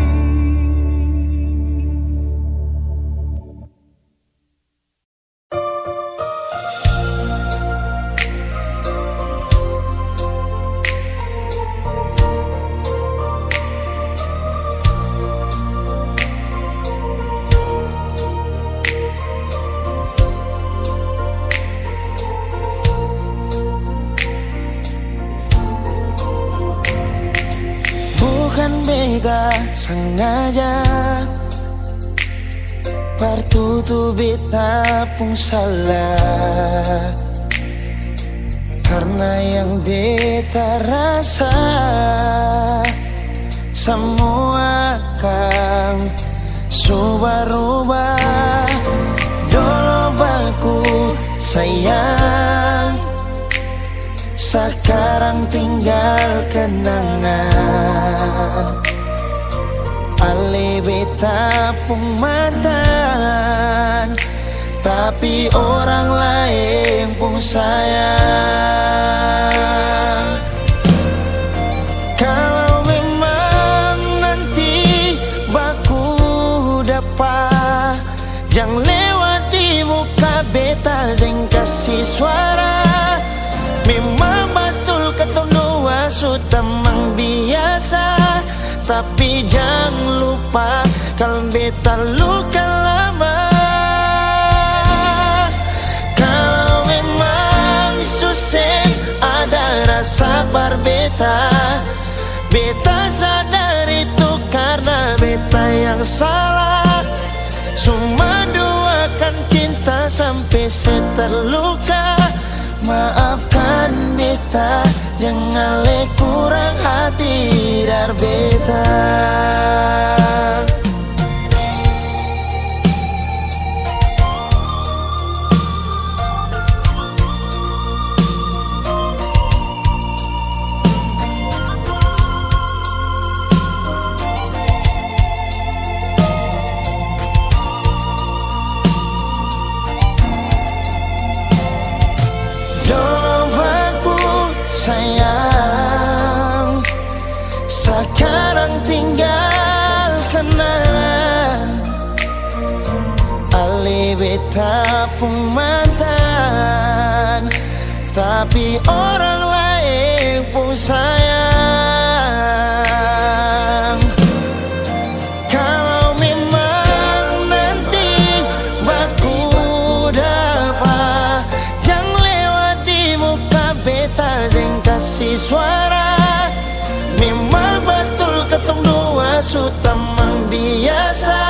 Bukan beta sengaja, partutu beta pun salah. Karena yang beta rasa semua akan subah-rubah. Dulu baku sayang, sekarang tinggal kenangan. Ale beta pun mantan, tapi orang lain pun sayang. Kalau memang nanti baku dapat, jangan lewati muka beta, jangan kasih suara. Memang betul ketonua sudah memang biasa, tapi jangan lupa kalau beta luka lama. Kalau memang susah ada rasa barbeta, Beta sadar itu karena beta yang salah. Cuma duakan cinta sampai saya terluka. Maafkan beta, jangan le kurang hati dar beta. Sayang, sekarang tinggal kenangan. Ali beta pun mantan, tapi orang lain pun sayang. Kalau memang nanti baku dapat, jangan lewat di muka beta jeng kasih suara. Memang betul ketemu dua sutamang biasa,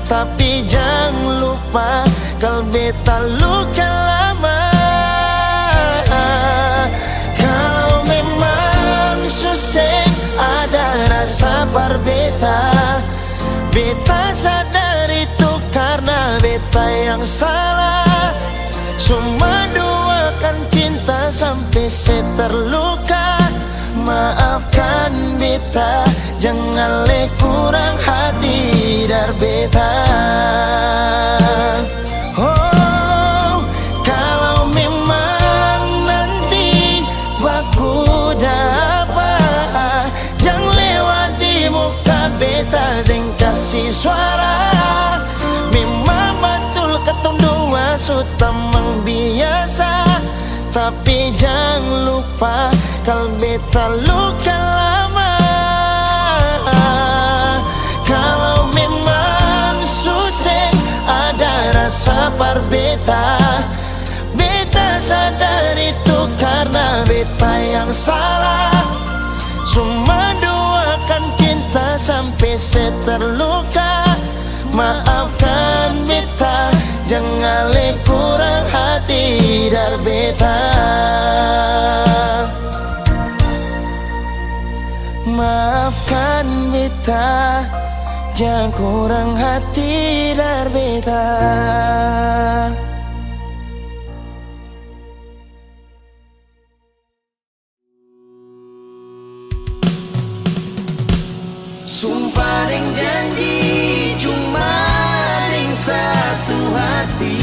tapi jangan lupa kalau beta luka lama. Kalau memang susah ada rasa berbeta, beta sadar itu karena beta yang salah. Cuma duakan cinta sampai saya terluka. Maafkan beta, jangan le kurang hati dar beta. Oh, kalau memang nanti baku dapat, jangan lewati muka beta jeng kasih suara. Memang betul ketemu dua sutamang biasa, tapi jangan lupa kalau beta luka lama. Kalau memang susah ada rasa berbeta, beta sadar itu karena beta yang salah. Cuma duakan cinta sampai saya terluka. Maafkan beta, jangan le kurang hati dar beta. Maafkan beta, jangan kurang hati dar beta. Sumpah dan janji cuma dengan satu hati.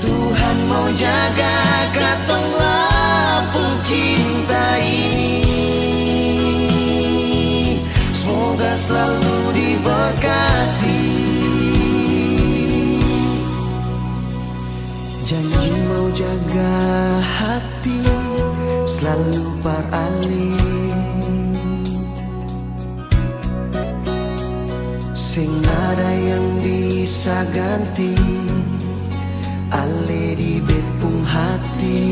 Tuhan mau jaga katong lapung cinta ini. Semoga selalu diberkati. Janji mau jaga hati, selalu beralih. Sing ada yang bisa ganti ale di bepung hati.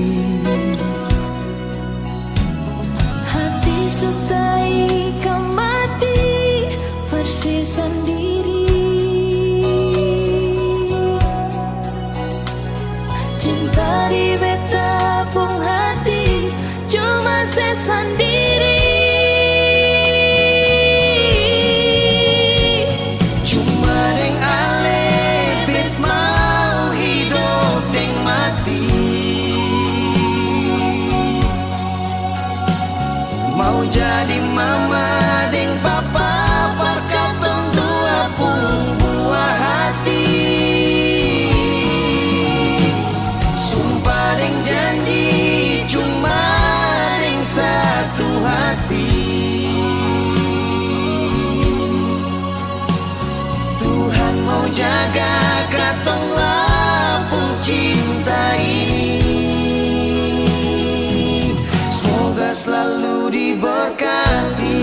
Hati sukai kamati persis sendiri. Cinta di beta pung hati cuma saya sendiri. Cuma deng ale bet mau hidup deng mati. Mau jadi mama deng papa perkatong dua pun buah hati. Sumpah deng janji cuma deng satu hati. Tuhan mau jaga katong lapung cinta ini. Semoga selalu diberkati.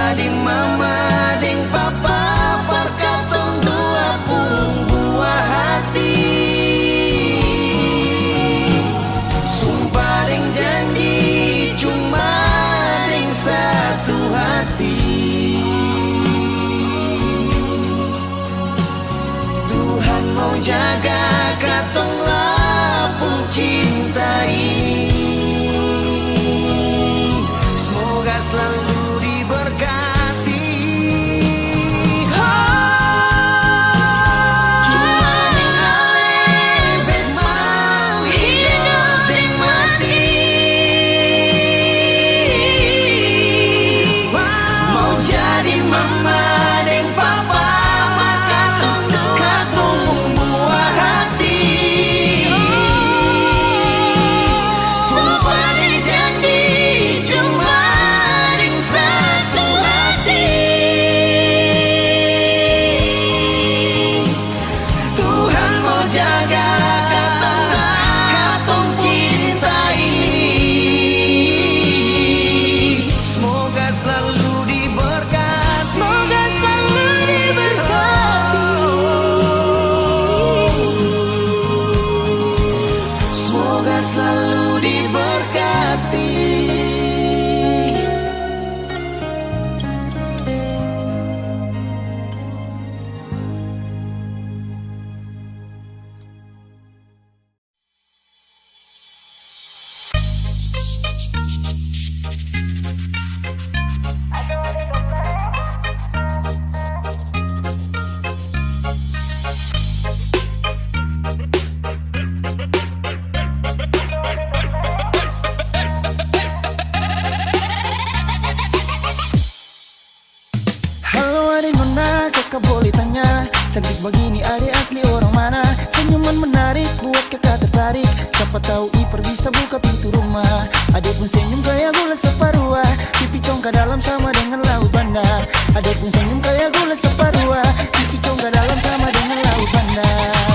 jadi mama deng papa perkatong dua pung buah hati. Sumpah deng janji cuma deng satu hati. Tuhan mau jaga katong lapung cinta ini. Semoga selalu diberkati. Cuma deng alebet mau hidup deng mati. Mau jadi mama deng papa katong buah hati. Sumpah deng janji cuma deng satu hati. Tuhan mau jaga katong cinta ini. Semoga selalu diberkati. Semoga selalu diberkati. Semoga selalu diberkati. Halo adik nona, kakak boleh tanya, cantik begini adik asli orang mana? Senyuman menarik buat kakak tertarik. Siapa tahu Iper bisa buka pintu rumah. Adik pun senyum kayak gula separuh, pipi congkak dalam sama dengan laut bandar. Adik pun senyum kayak gula separuh, pipi congkak dalam sama dengan laut bandar.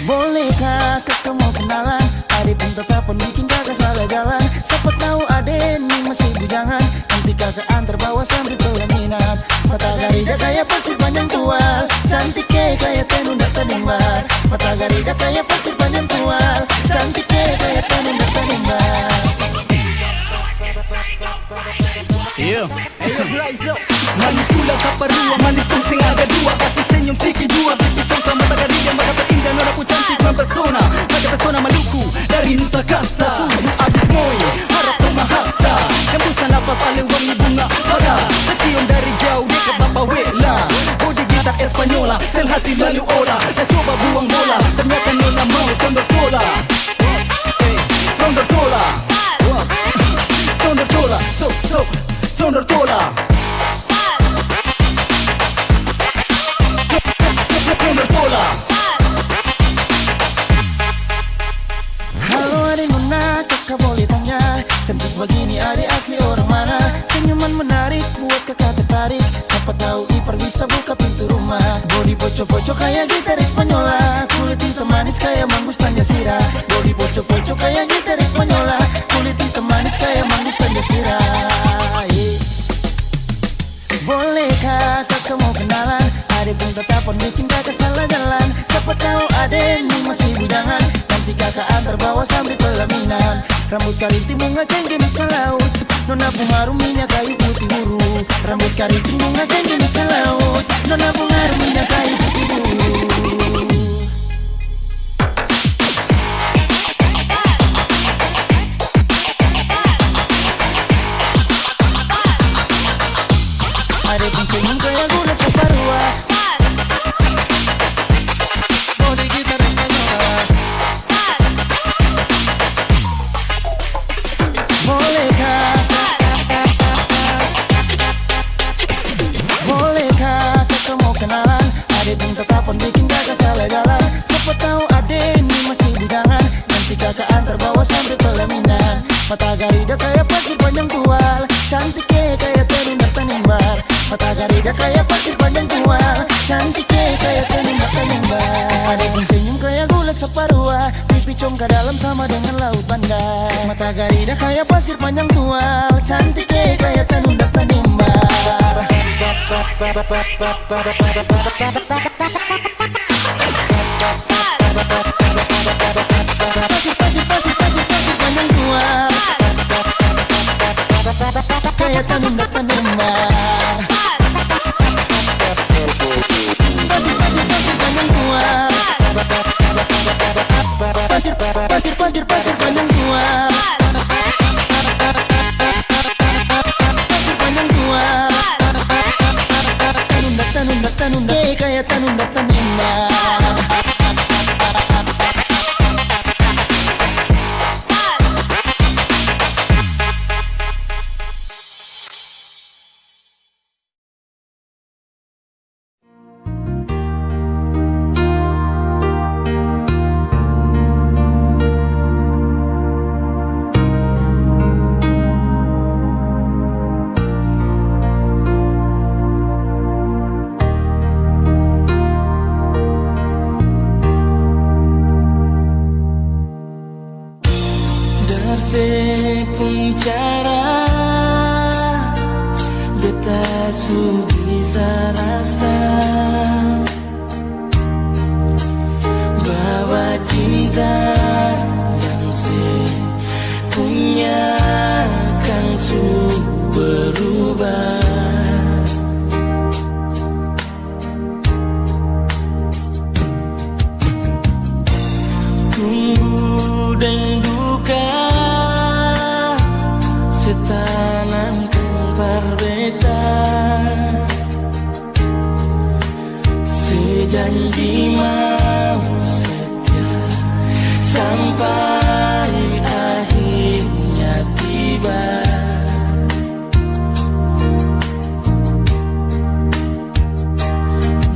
Bolehkah kakak mau kenalan? Adik pun tetapan bikin kakak salah jalan. Siapa tahu adik ini masih bujangan, nanti kakak antar bawa sampai pelaminan. Mata garida kayak pasir panjang tual, cantik kayak tenun data nimbar. Mata garida kayak pasir panjang tual, cantik kayak tenun data nimbar. Manis pula kaparua, manis pun sing ada dua. Kasih senyum sikit jua, pipi congkak mata garida mata terindah. Nona ku cantik mempesona, pada pesona Maluku dari Nusa Kasa. Sungguh abis moi, harap pemahasa. Hembusan nafas alih wangi bunga pada tercium dari jauh dekat Bapa Wela. Bodi gitar Espanyola, sel hati lalu olah. Dah coba buang bola, ternyata Nona mau sondor tola. Sondor tola, sondor tola, sondor tola. Sondor tola. Halo adik nona, kakak boleh tanya, cantik begini adik asli orang mana? Senyuman menarik buat kakak tertarik. Siapa tahu Iper bisa buka pintu rumah. Body poco-poco kayak gitar Espanyola, kulit hitam manis kayak manggus tanja sirah. Body poco-poco kayak gitar Espanyola, kulit hitam manis kayak manggus tanja sirah. Bolehkah kakak mau kenalan? Adik pun tetapan bikin kakak salah jalan. Siapa tahu adik ini masih bujangan, nanti kakak antar bawa sampai pelaminan. Rambut karinting bunga cengkeh nusa laut, nona pun harum minyak kayu putih buru. Rambut karinting bunga cengkeh nusa laut, nona pun harum minyak kayu putih buru. Adik pun senyum kayak gula separuh, body gitar Espanyola. Bolehkah kakak mau kenalan? Adik pun tetapan bikin kakak salah jalan. Siapa tahu adik ini masih bujangan, nanti kakak antar bawa sampai pelaminan. Mata garida kayak pasir panjang tual, cantik kayak tenun data nimbar. Mata garida kayak pasir panjang tual, cantik kayak tenun data nimbar. Adik pun senyum kayak gula separuh, pipi congkak dalam sama dengan laut bandar. Mata garida kayak pasir panjang tual, cantik kayak tenun Panjang tua kayak tanaman. Panjang tua pasir panjang tua. Panjang tua tanunda kayak tanunda tanaman. Sepung cara beta su bisa rasa bahwa cinta yang punya kan su berubah. Tunggu dan duka setanamkan berbeda, sejanji mau setia sampai akhirnya tiba.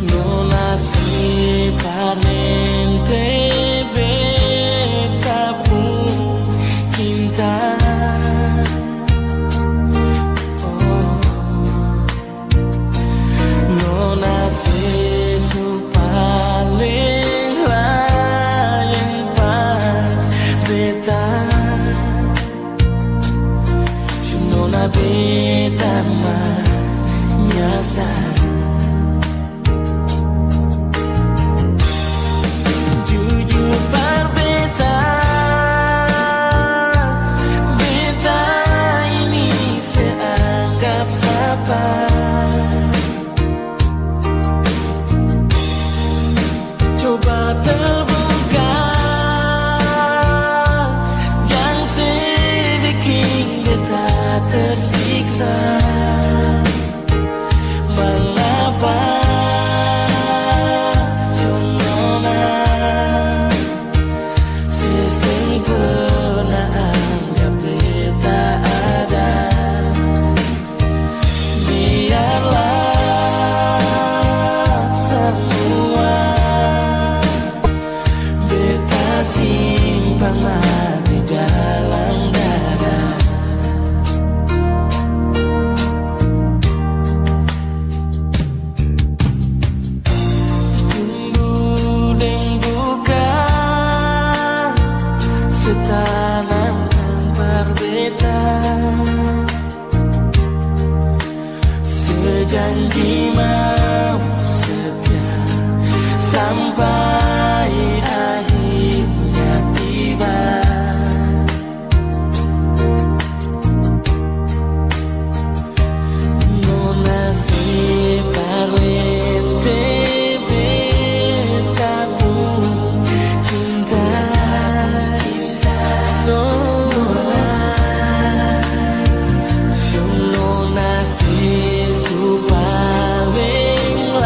Nona si parente beta pun cinta. Beta menyasar jujur berbeda, beta ini seanggap sabar. Coba terbuka yang sebikin beta tersiksa. Mengapa sonona sesempurna anggap beta ada. Biarlah semua beta simpanlah di dalam dada. Setanamkan berbeda, sejanji mau setia sampai akhirnya tiba. Nona si parlente beta pun cinta. Nona si su paling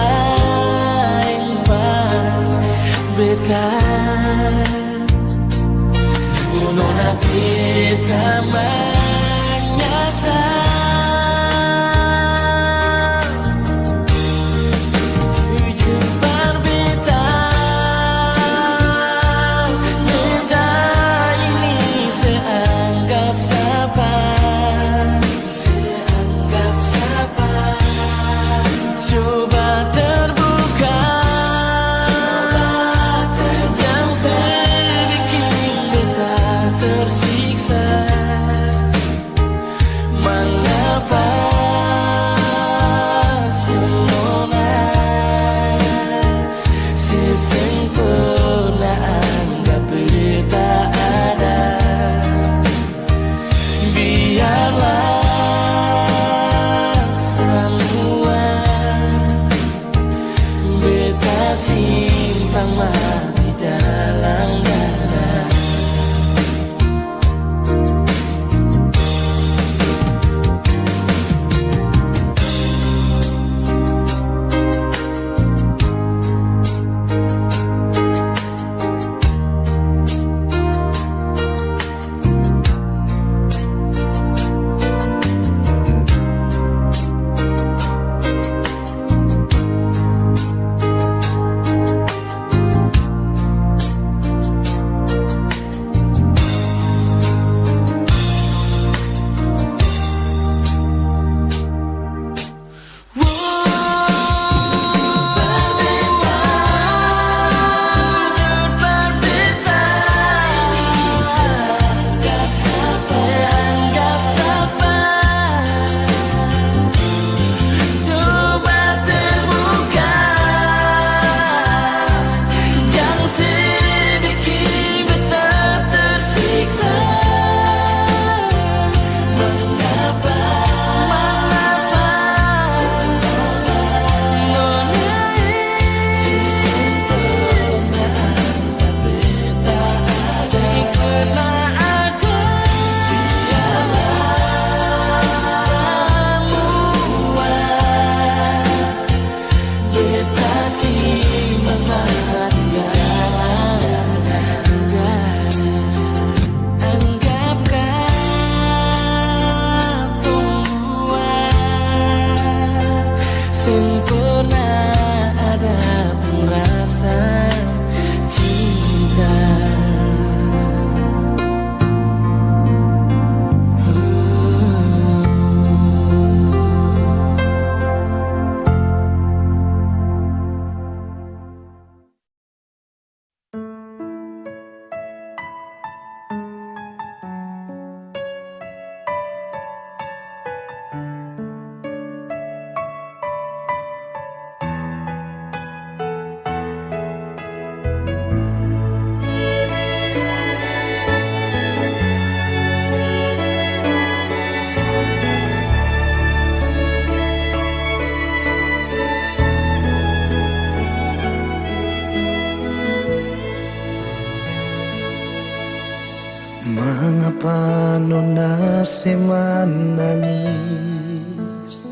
nona semanangis,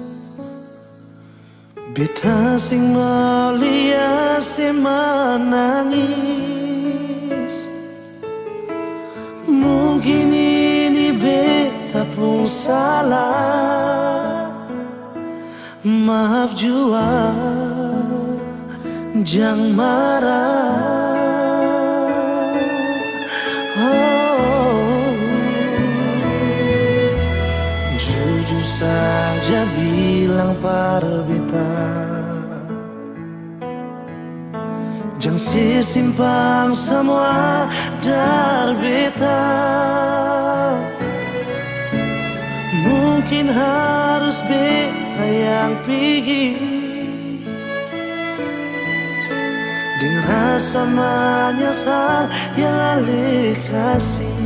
beta sing malia semanangis. Mungkin ini beta pun salah, maaf jua, jangan marah. Jujur saja bilang pada beta, jangan simpan semua dari beta. Mungkin harus beta yang pergi, dengan rasa menyesal yang alih kasih.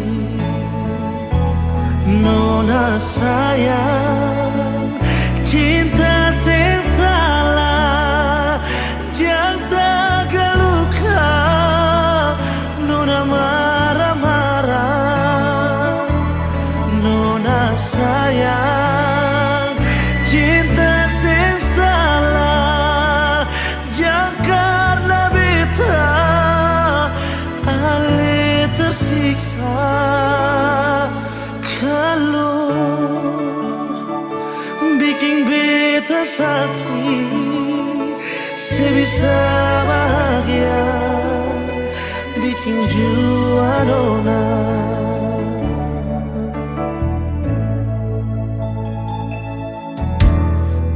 Nona sayang, cinta sing salah, jangan terluka. Nona marah-marah. Nona sayang, cinta sing salah, jangan karena beta alih tersiksa. Kalau bikin beta sakit, sebisa bahagia, bikin jua nona.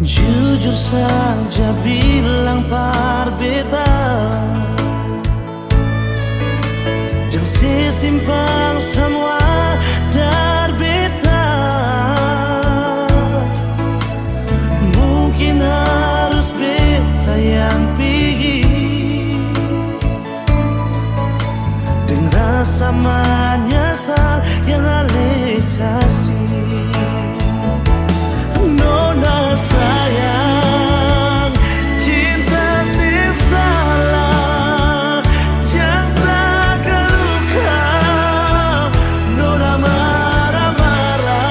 Jujur saja bilang par beta, jangan simpan semua dari beta. Mungkin harus beta yang pergi, dengan rasa menyesal yang alih kasih. Nona sayang, cinta sing salah, jangan terluka. Nona marah-marah.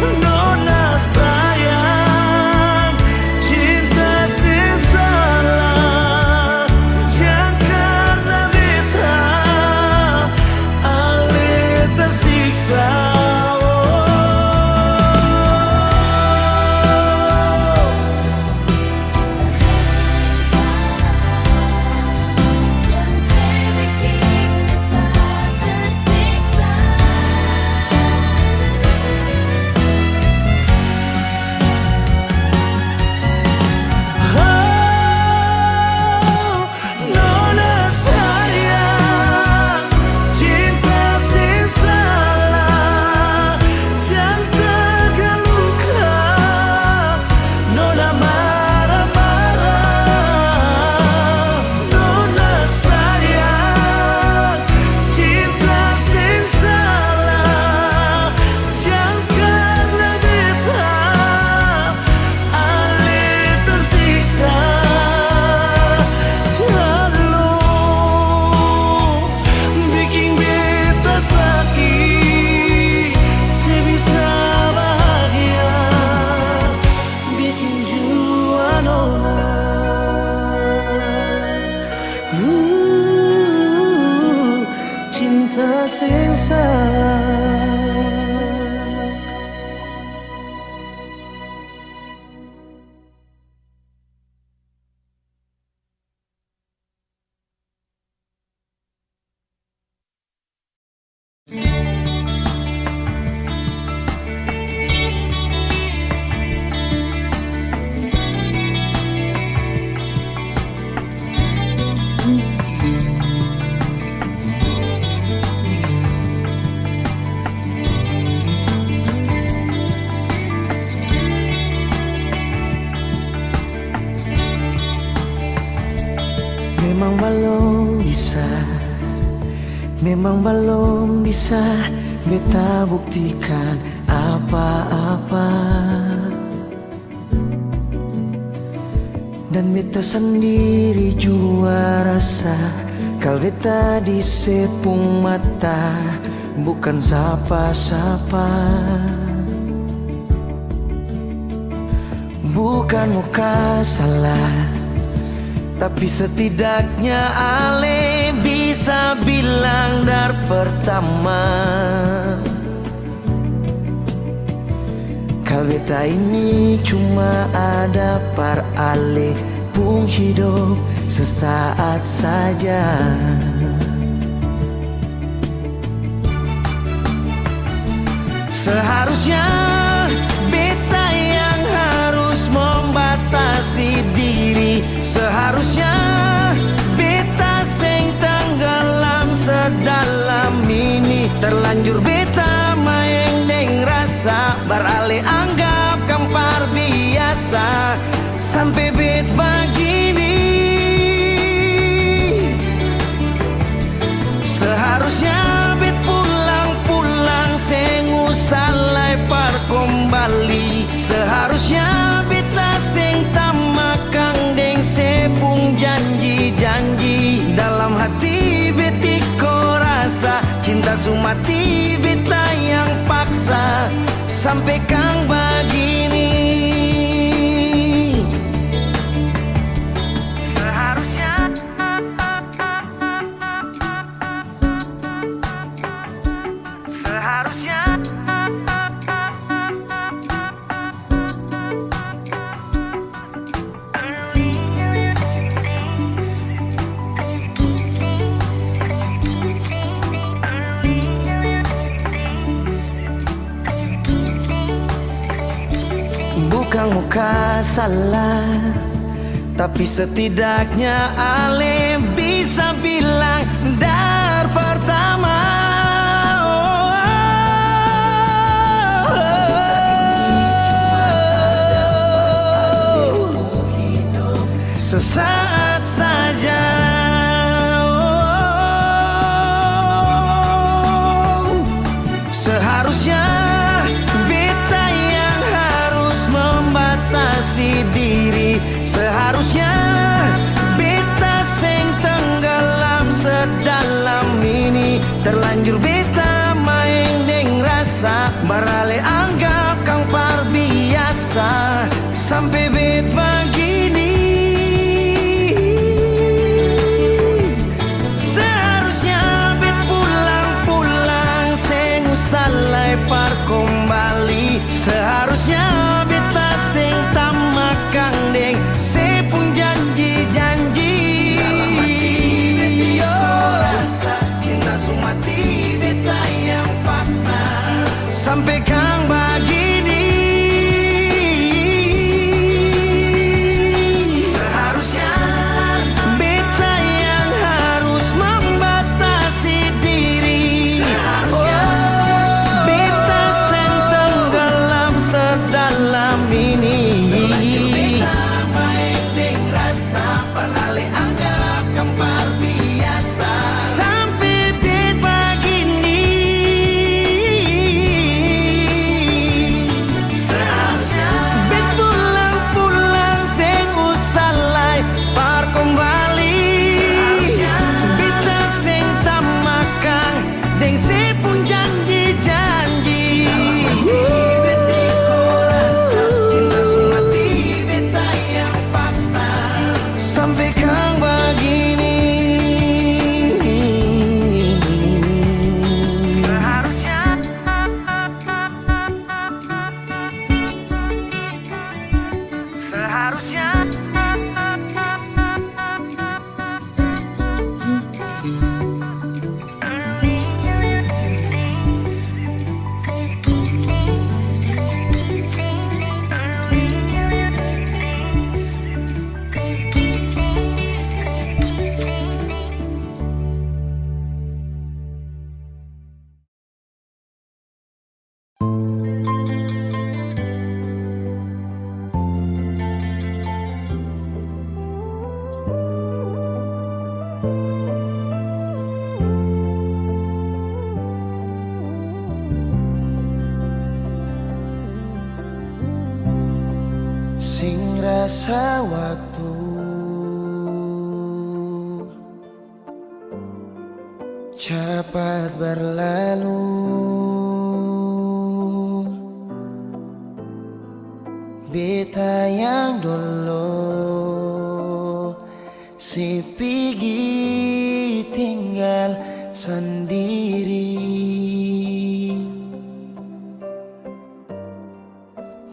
Nona sayang, cinta sing salah, jangan karena beta alih tersiksa. Cinta sing salah. Memang belum bisa beta buktikan apa-apa, dan beta sendiri jua rasa kalau beta di sepung mata bukan sapa-sapa. Bukan muka salah, tapi setidaknya Ale bisa bilang dari pertama, kal beta ini cuma ada par Ale pung hidup sesaat saja. Seharusnya beta yang harus membatasi diri. Seharusnya beta sing tenggelam sedalam ini. Terlanjur beta main deng rasa, beralih anggap kampar biasa. Sampai bet begini. Seharusnya bet pulang-pulang sing salai par kembali. Seharusnya beta sing tamakang deng sepung janji-janji. Dalam hati beti ko rasa cinta sumati beta yang paksa sampai kang begini. Bukan muka salah, tapi setidaknya Ale bisa bilang dari pertama. Sesaat saja. Seharusnya beta yang harus membatasi diri. Seharusnya beta sing tenggelam sedalam ini. Terlanjur beta main deng rasa, beralih anggap kang par biasa. Sampai bet begini. Seharusnya bet pulang-pulang sing salai par kembali. Seharusnya beta sing tamakang deng sepung janji-janji. Rasa cinta sumati beta yang paksa sampai kang begini. Seharusnya beta yang harus membatasi diri. Beta sing tenggelam sedalam ini. Sampai bet begini. Seharusnya bet pulang-pulang sing usalai par kembali. Beta sing tamakang deng sepung janji-janji. Cinta sumati beta yang paksa sampai kang begini. Seharusnya sing rasa waktu cepat berlalu. Beta yang dulu si pergi tinggal sendiri.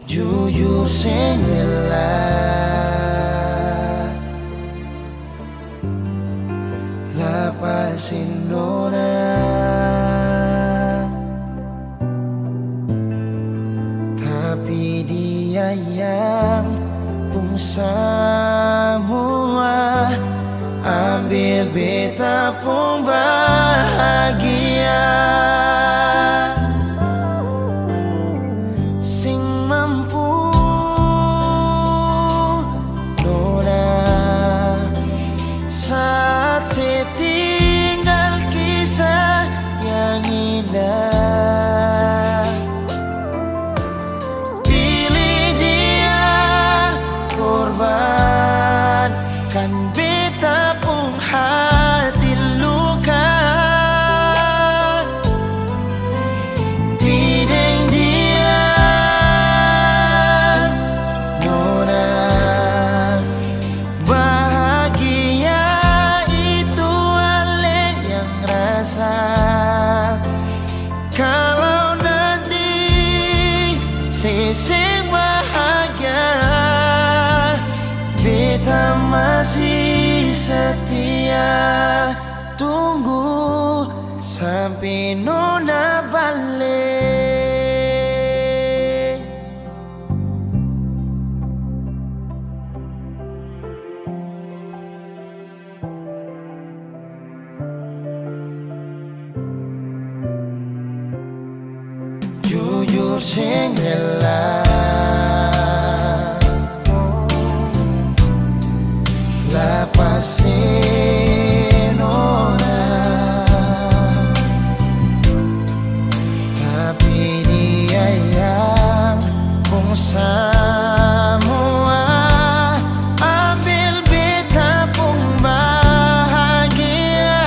Jujur sendela lapasin nona, tapi dia yang pun semua ambil beta pun bahagia. Sing mampu nona saat setinggal kisah yang indah. Pilih dia korban kan beta pun hati luka. Bideng dia nona bahagia itu ale yang rasa. Kalau nanti seseng bahagia beta masih setia tunggu sampai nona balik. Jujur sing rela lapasin orang, tapi dia yang pun semua ambil beta pun bahagia.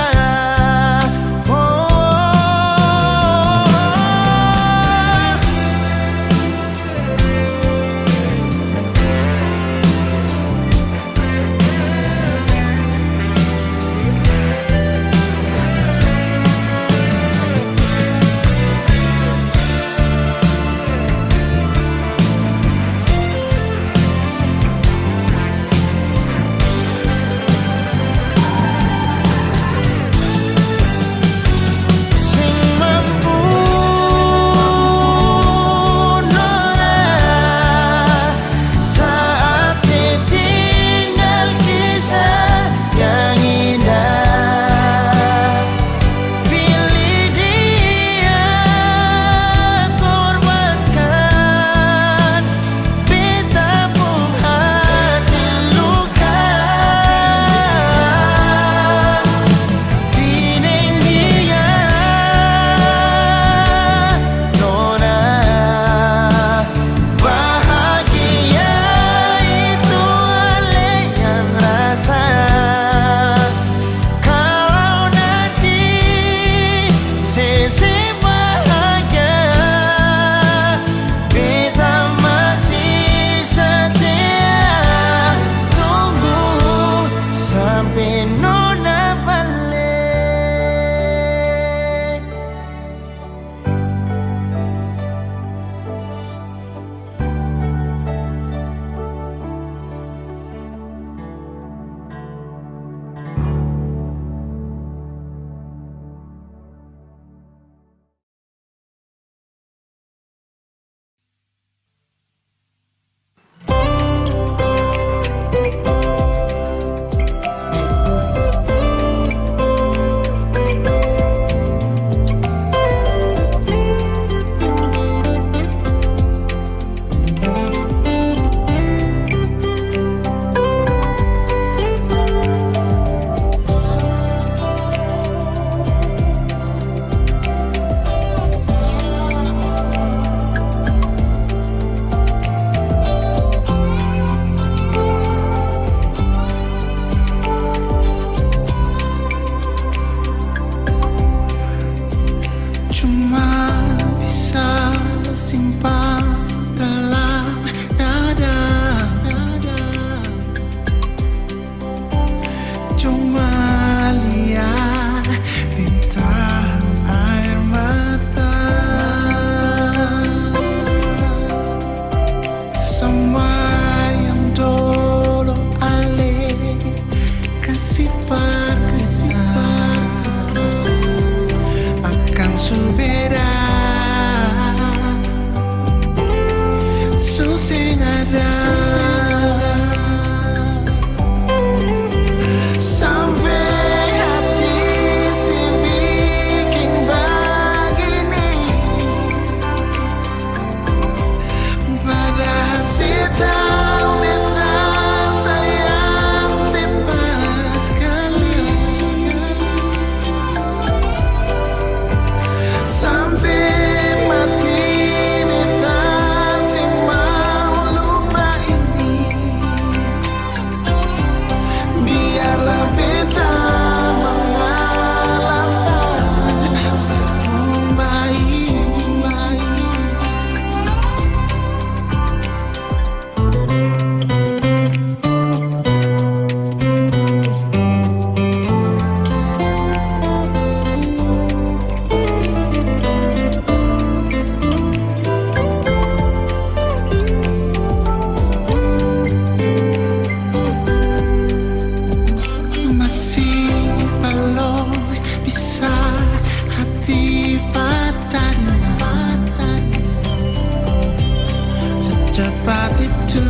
secepat itu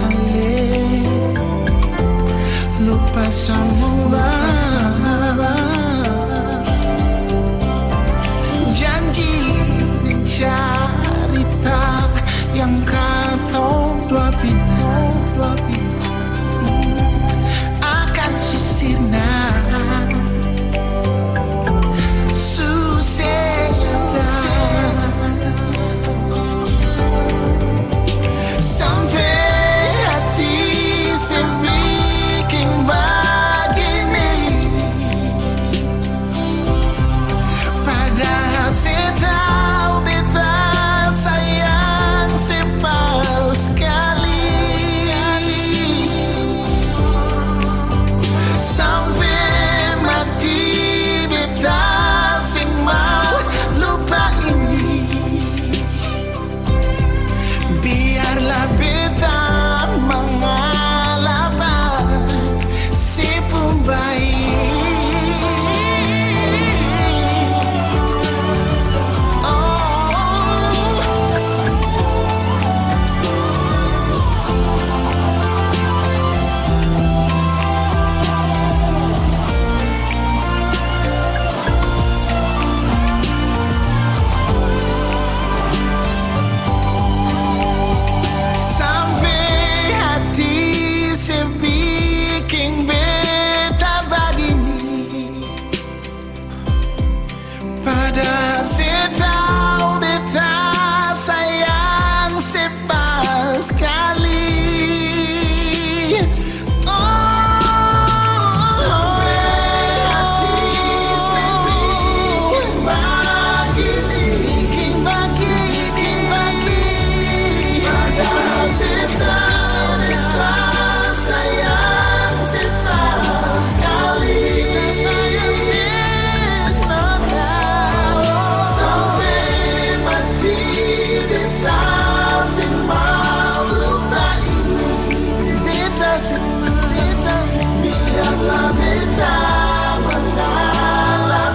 Ale lupa semua janji dan cerita yang kata dua pihak akan susirna sampai hati sebikin begini padahal saya tahu beta sayang sepal sekali sampai mati beta sing mau lupa ini biarlah beta mengalah si pembaik sampai hati sebikin beta begini padahal saya tahu beta sayang sepal sekali sampai hati sebikin begini padahal saya tahu beta sayang sepal sekali sampai mati beta sing mau lupa ini beta sing biarlah beta mengalah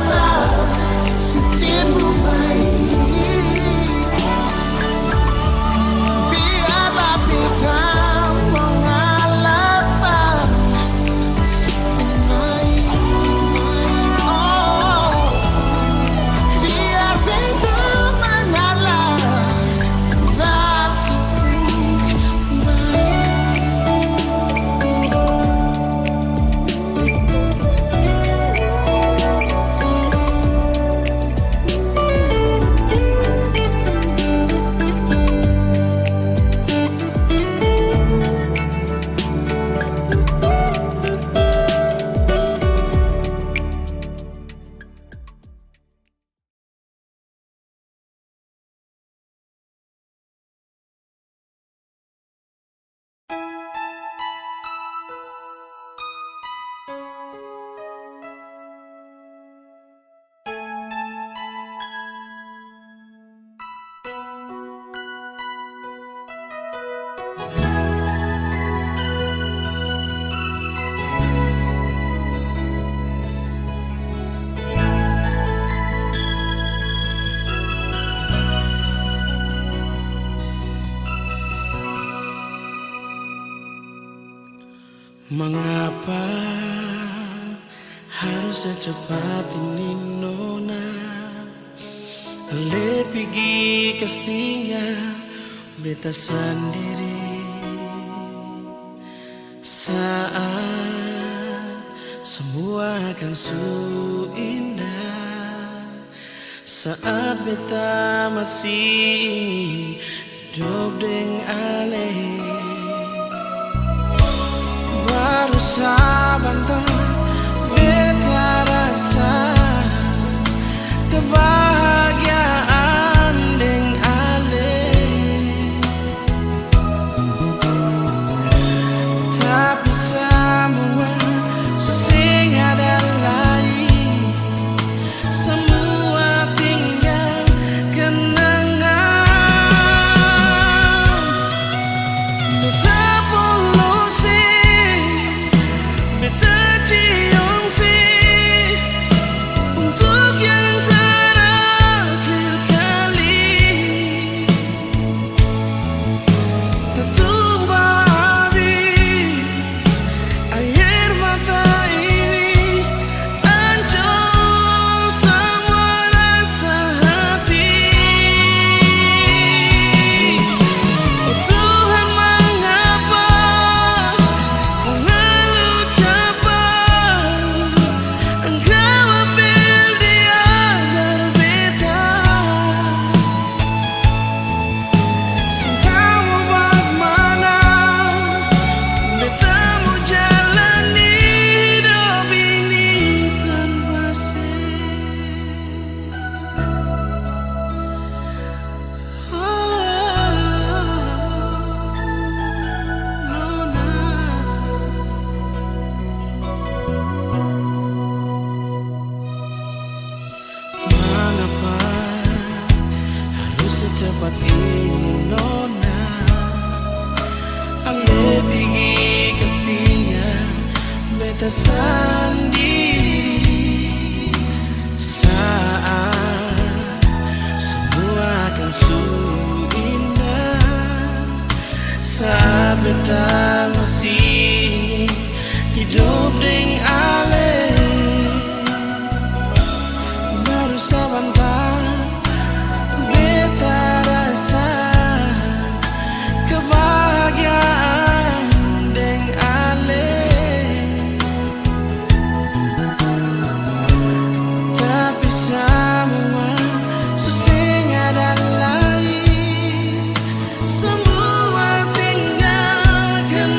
si pembaik biarlah beta mengalah si pembaik biar beta mengalah si mengapa harus secepat ini nona Ale pergi kastinya beta sendiri saat semua akan su indah saat beta masih ingin hidup dengan Ale baru sabantar beta rasa kebahagiaan dengan Ale tapi semua sing ada lain semua tinggal kenangan beta polusi beta tempat ini nona, ang lebih pastinya beta sendiri saat semua akan sungguh indah, saat beta masih hidup dengan ale. Baru sebentar beta rasa kebahagiaan dengan ale, tapi semua susah ada lain, semua tinggalkan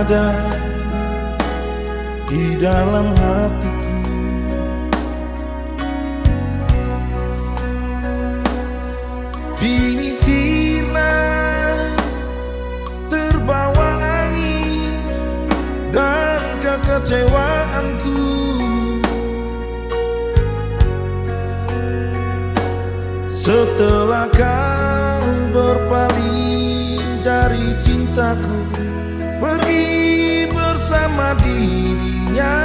ada di dalam hatiku. Kini sirna terbawa angin dan kekecewaanku. Setelah kau berpaling dari cintaku, pergi bersama dirinya,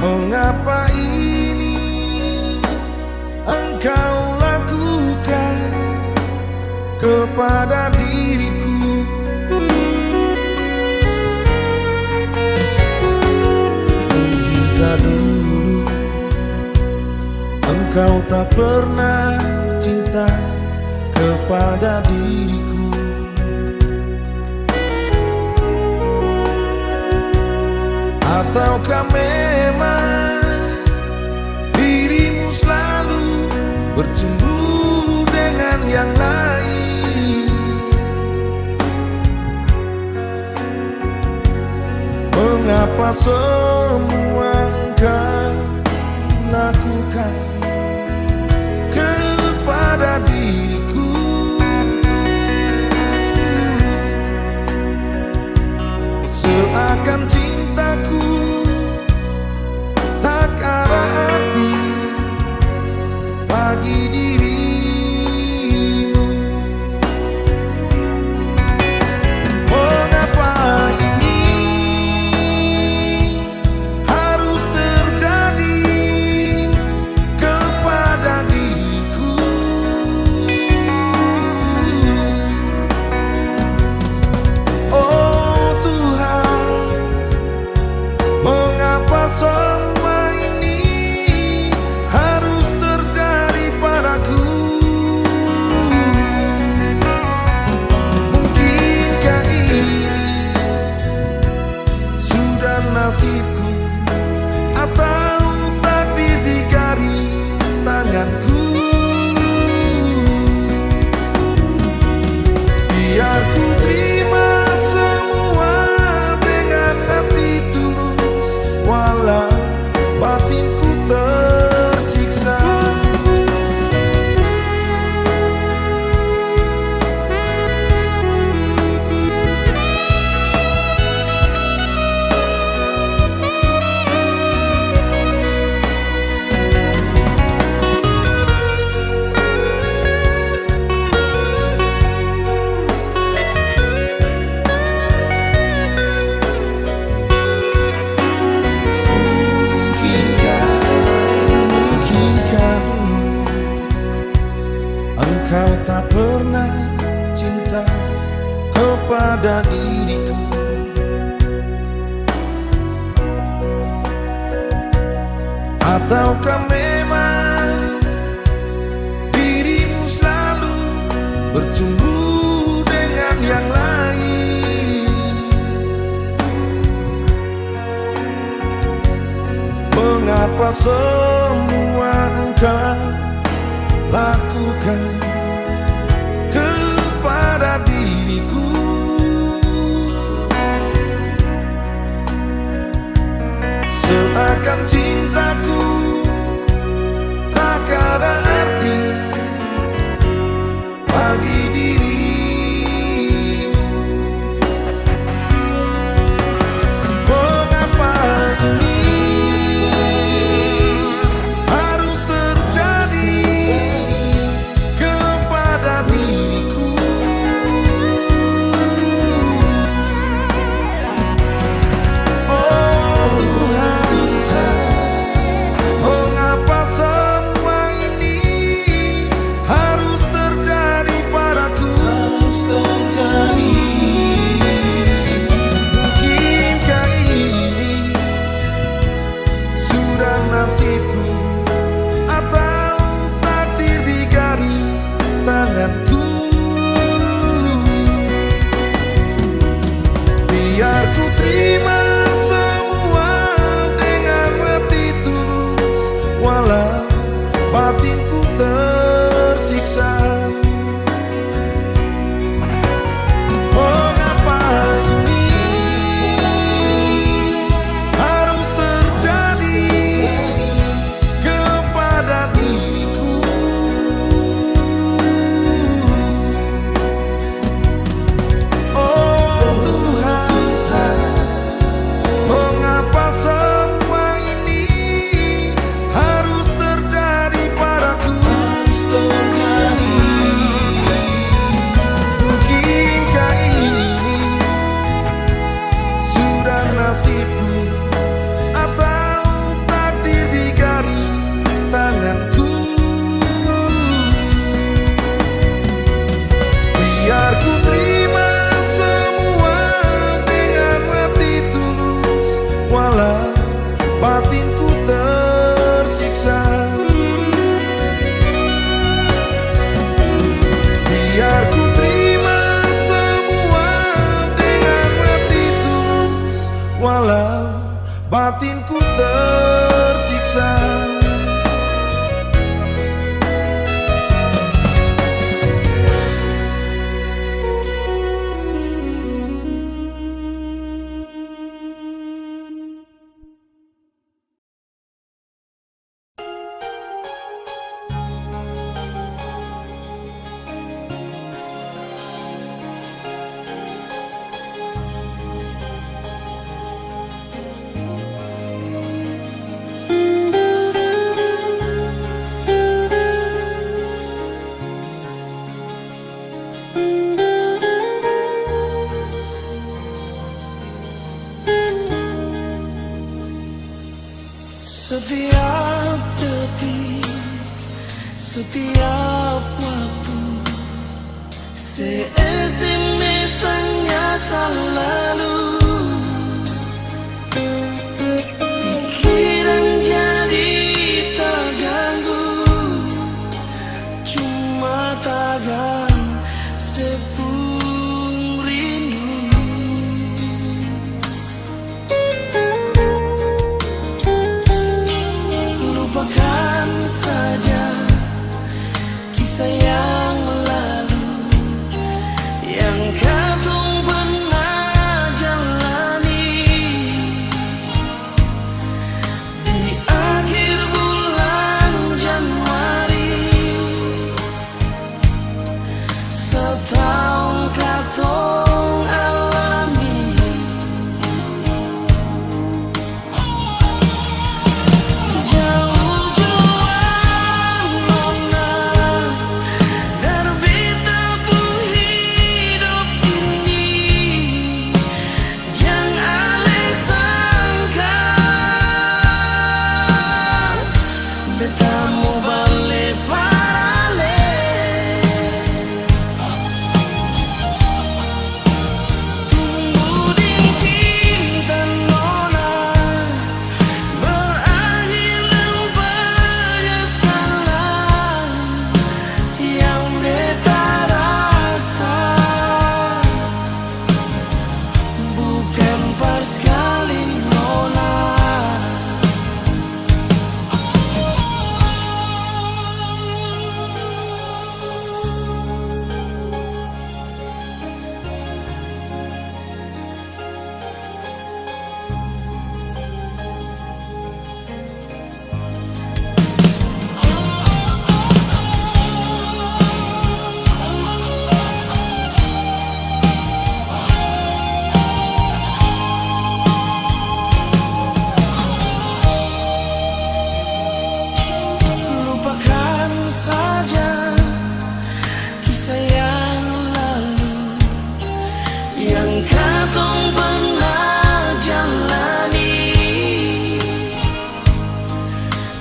mengapa ini engkau lakukan kepada diriku? Mungkinkah dulu engkau tak pernah cinta kepada diriku? Ataukah memang dirimu selalu bercumbu dengan yang lain? Mengapa semua engkau lakukan kepada diriku? Seakan cintaku tak ada arti bagi dirimu. Mengapa ini harus terjadi kepada diriku? Oh Tuhan, mengapa semua ini harus terjadi padaku? Mungkinkah ini sudah nasibku, atau takdir di garis tanganku? Biar ku terima semua dengan hati tulus, walau batinku tersiksa. Mungkinkah engkau tak pernah cinta kepada diriku? Ataukah memang dirimu selalu bercumbu dengan yang lain? Mengapa semua engkau lakukan kepada diriku? Seakan cintaku tak ada arti bagi dirimu. Mengapa ini harus terjadi kepada diriku? Oh Tuhan, Setiap detik, setiap waktu, se-SMS tanya selalu. Pikiran jadi terganggu, cuma takkan sepung rindu. Lupakan saja kisah yang lalu yang kadung pernah jalani. Di akhir bulan Januari, setahun katong alami. Jauh juang nona dari tabung hidup ini, jangan ale sangka beta mau balik balik. Tunggu di cinta nona berakhir dengan penyesalan yang beta rasa bukan pas sekali nona. Lupakan saja kisah yang lalu yang katong pernah jalani.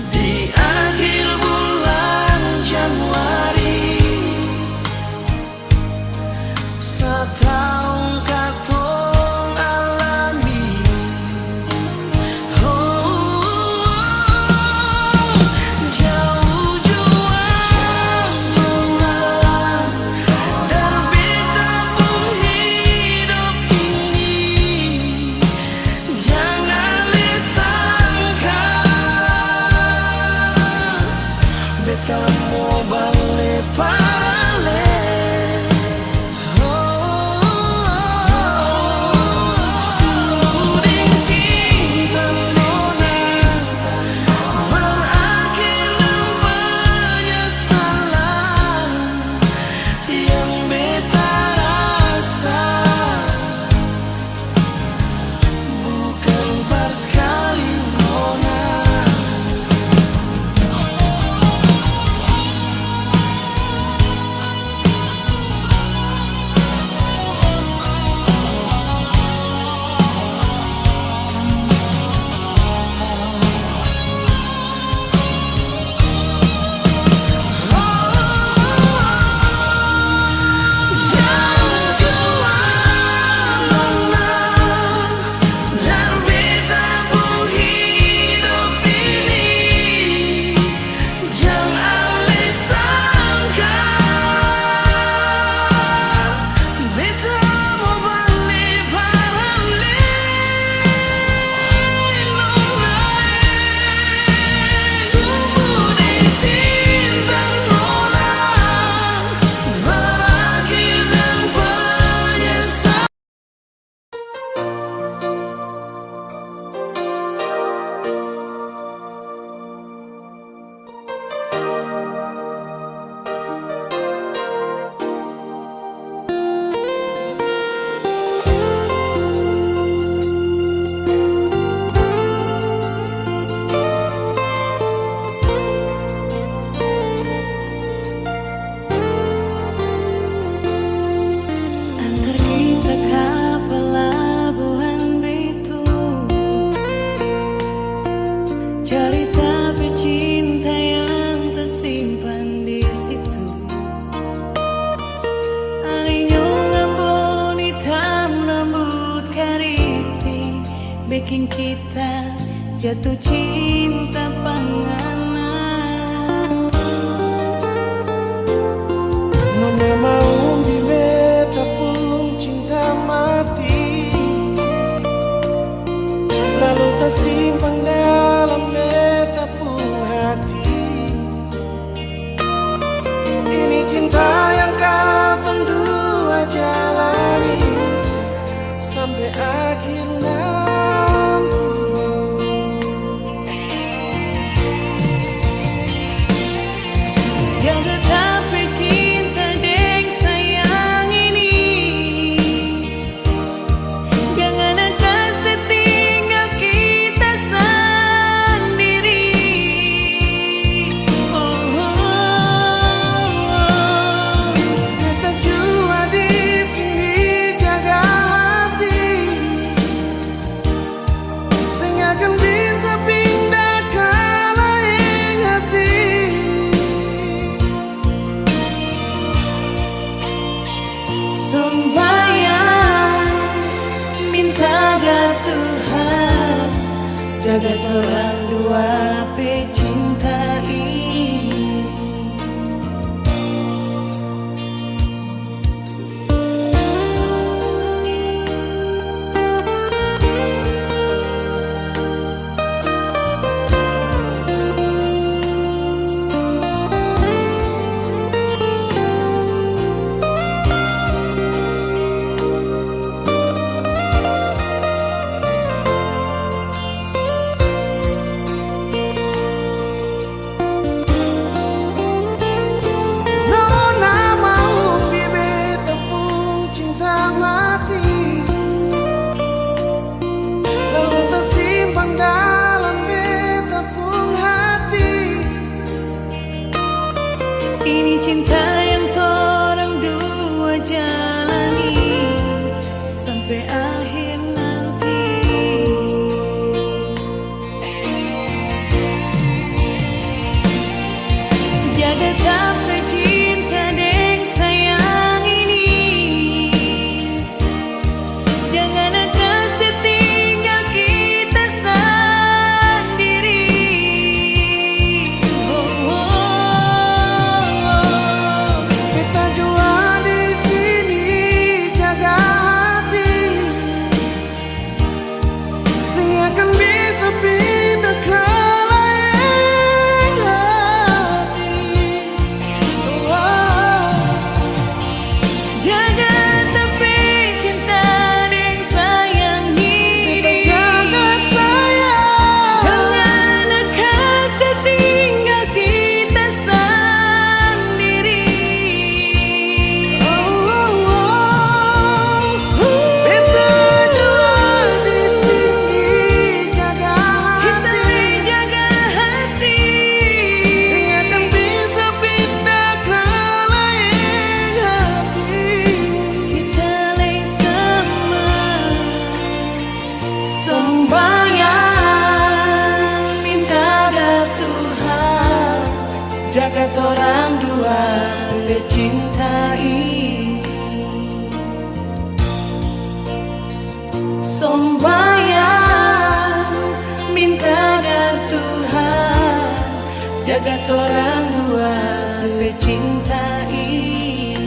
Di akhir bulan Januari, setahun katong alami. Jauh juang nona dari tabung hidup ini, jangan le sangka beta mau balik balik. bikin kita jatuh cinta panganan. Nona mau di beta pun cinta mati, selalu tersimpan dalam beta pun hati. Ini cinta yang kau dua jalani sampai akhir nanti. Jaga tapi cinta deng sayang ini, jangan kasih tinggal kita sendiri. Beta jua di sini jaga hati, sengaja bisa pindah ke lain hati. Sembayang minta dar Tuhan, jaga orang dua pecinta ini. Nona mau di beta pun cinta mati, selalu tersimpan dalam beta pun hati. Ini cinta yang torang dua jalani sampai akhir nanti. Jaga tapi cinta deng sayang ini, jangan kasih tinggal kita sendiri. Beta jua di sini jaga hati, sengaja bisa pindah ke lain hati. Jaga tapi cinta deng sayang Beta ini, jaga sayang, jangan kasih tinggal kita sendiri. beta jua di sini jaga Kita hati, jaga hati, sengaja bisa pindah ke lain hati. kita lay sama. Sembayang minta dar Tuhan, jaga orang dua pecinta ini. Sembayang minta dar Tuhan, jaga orang dua pecinta ini.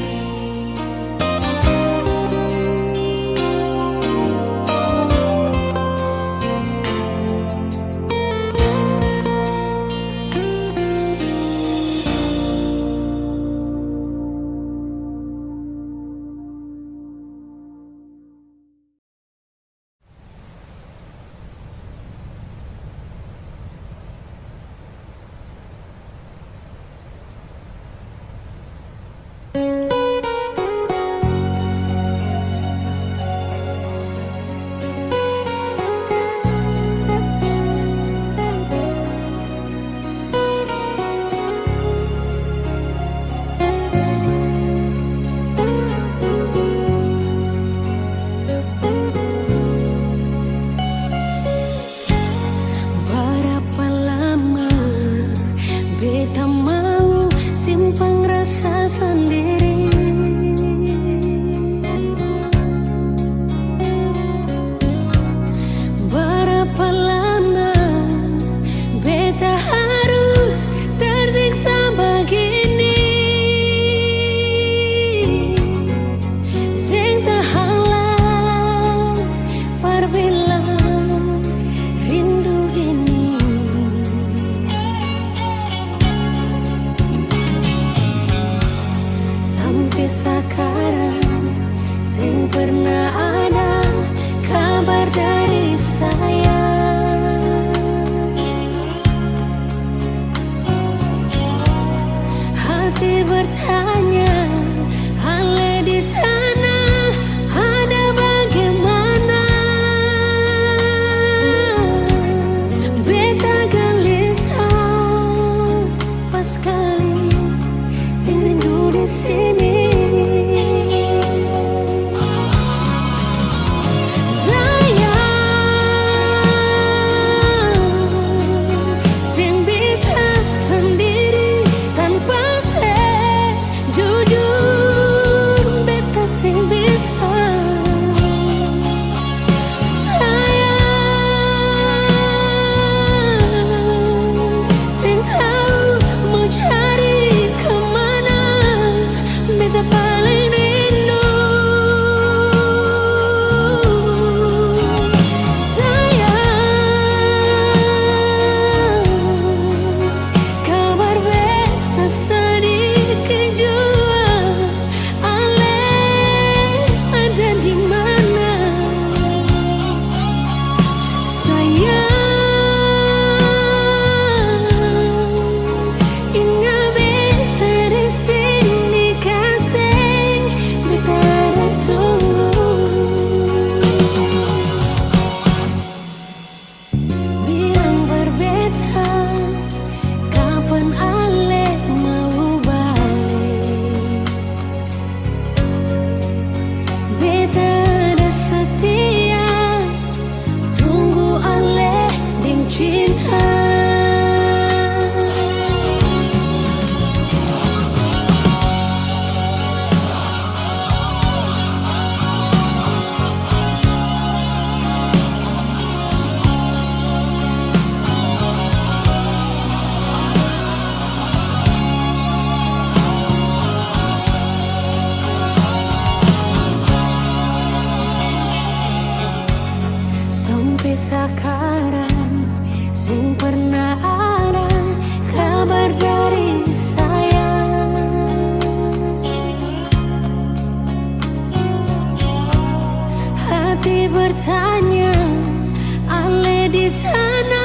sekarang sing pernah ada kabar dari saya. Hati bertanya, Ale di sana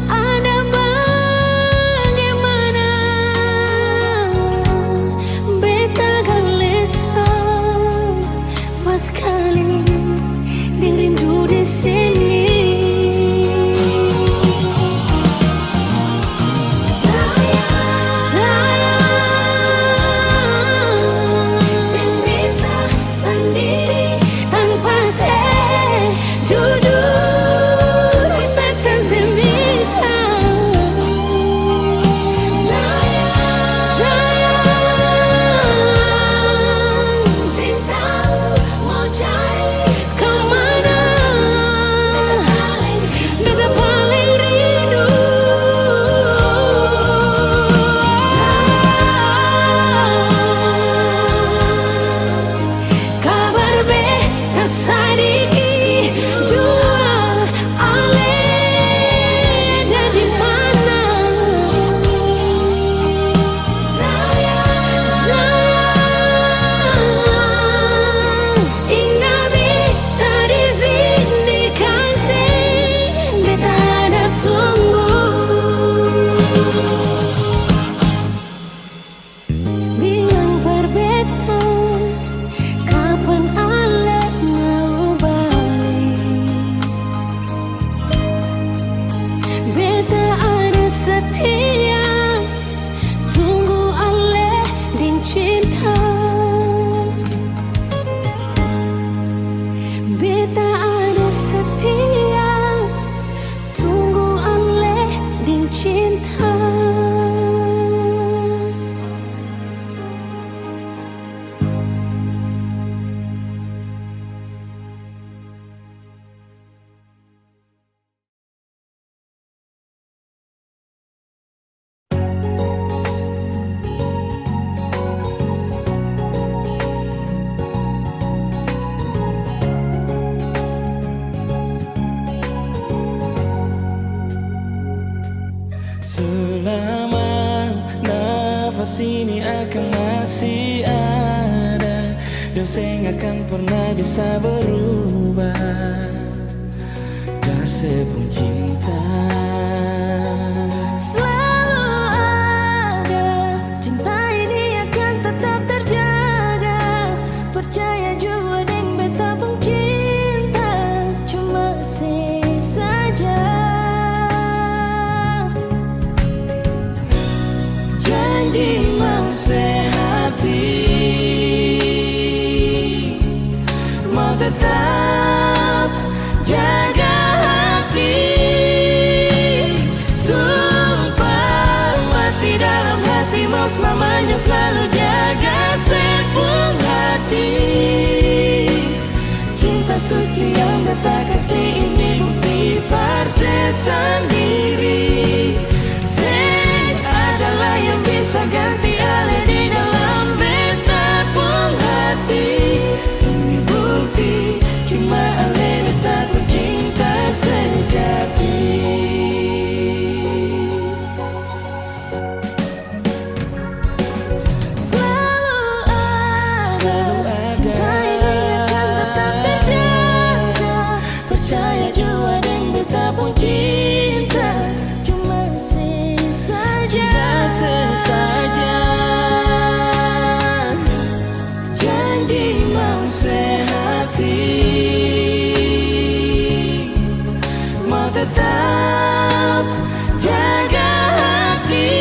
ada bagaimana? Beta galesa pas kali dirindu di sini. Selama nafas ini akan masih ada, dosen akan pernah bisa berubah. Darsepun cinta Selalu ada, cinta ini akan tetap terjaga. Percaya jua deng beta pun cinta cuma si saja. janji mau sehati, mau tetap jaga hati. Sumpah mati dalam hati, mau selamanya selalu jaga sepung hati. Cinta suci yang beta kasih ini bukti parse sendiri. Yang bisa ganti Ale di dalam beta pun hati. Ini bukti cuma Ale beta pun cinta sejati. Selalu ada, cinta ini akan tetap terjaga. Percaya jua dan beta pun cinta cuma saja. Janji mau sehati, mau tetap jaga hati.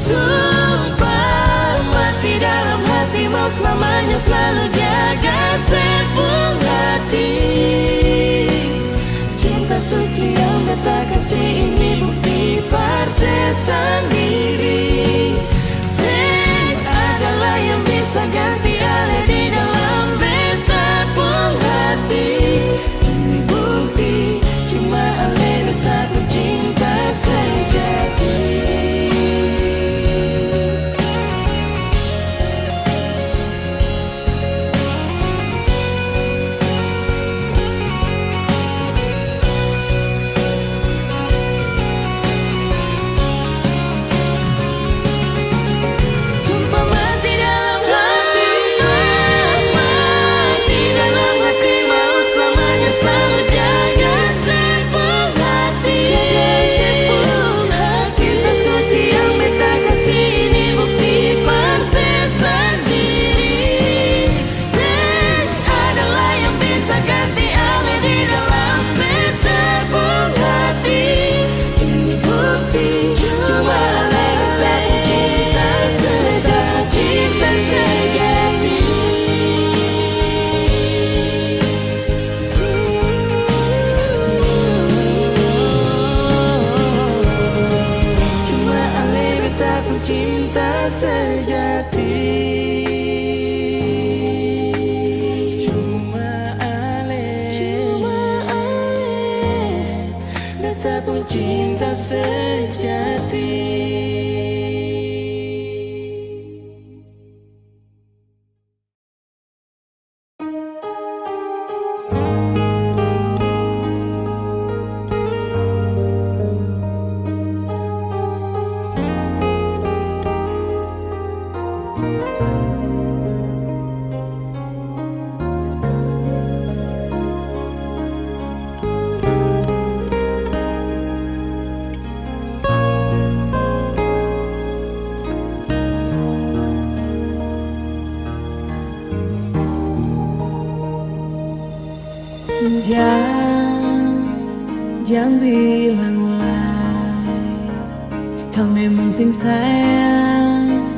Sumpah mati dalam hati, mau selamanya selalu jaga sepung hati. Cinta suci yang beta kasih ini bukti parse sendiri. Sing adalah yang bisa ganti Ale di dalam beta pun hati. Ini bukti cuma Ale beta pun cinta sejati. cinta sejati. Jangan bilang lain, kau memang sing sayang.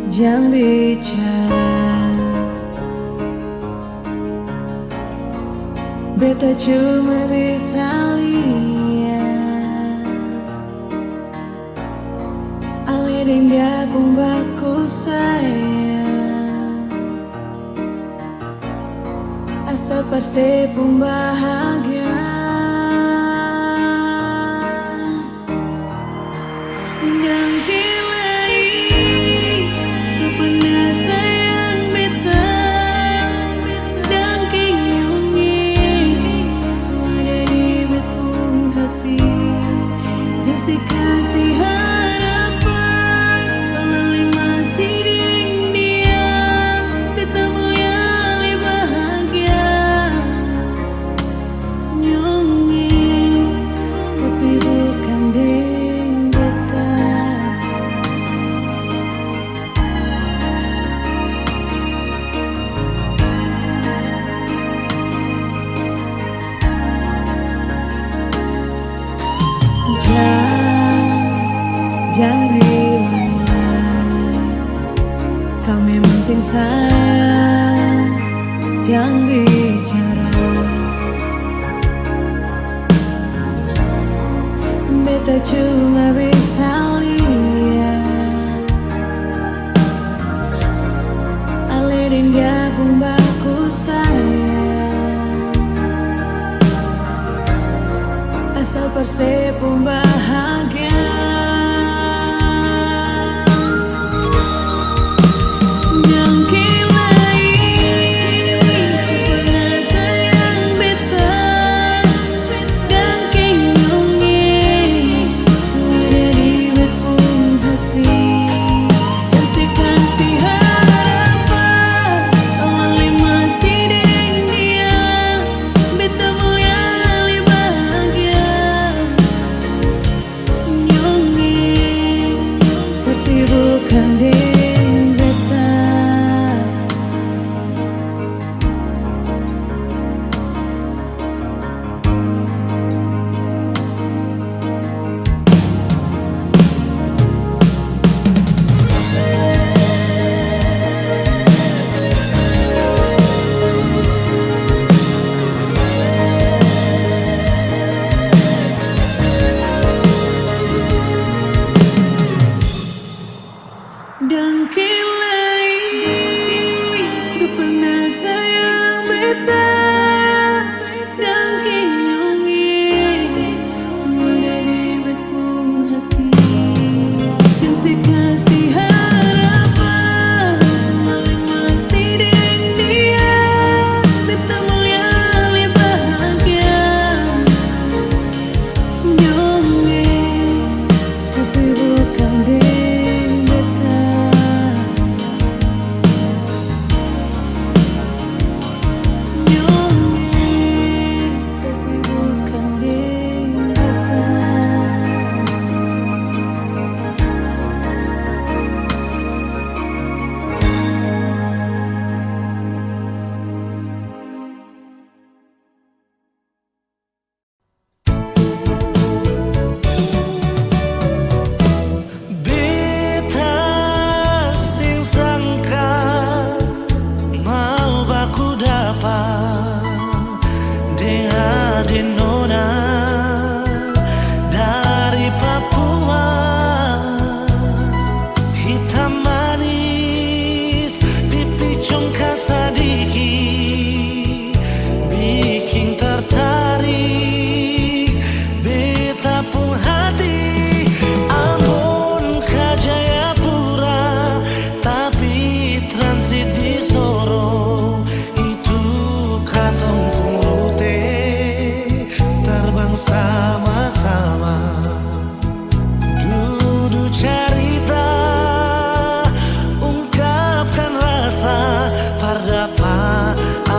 Jangan bicara, beta cuma bisa lihat alirin dia pun baku sayang. Asal parse pun bahagia. Jangan bilang lain, kau memang sing sayang. Jangan bicara, beta cuma bisa lihat alirin dia pun baku sayang. Asal parse pun bahagia.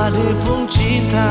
ada pun cinta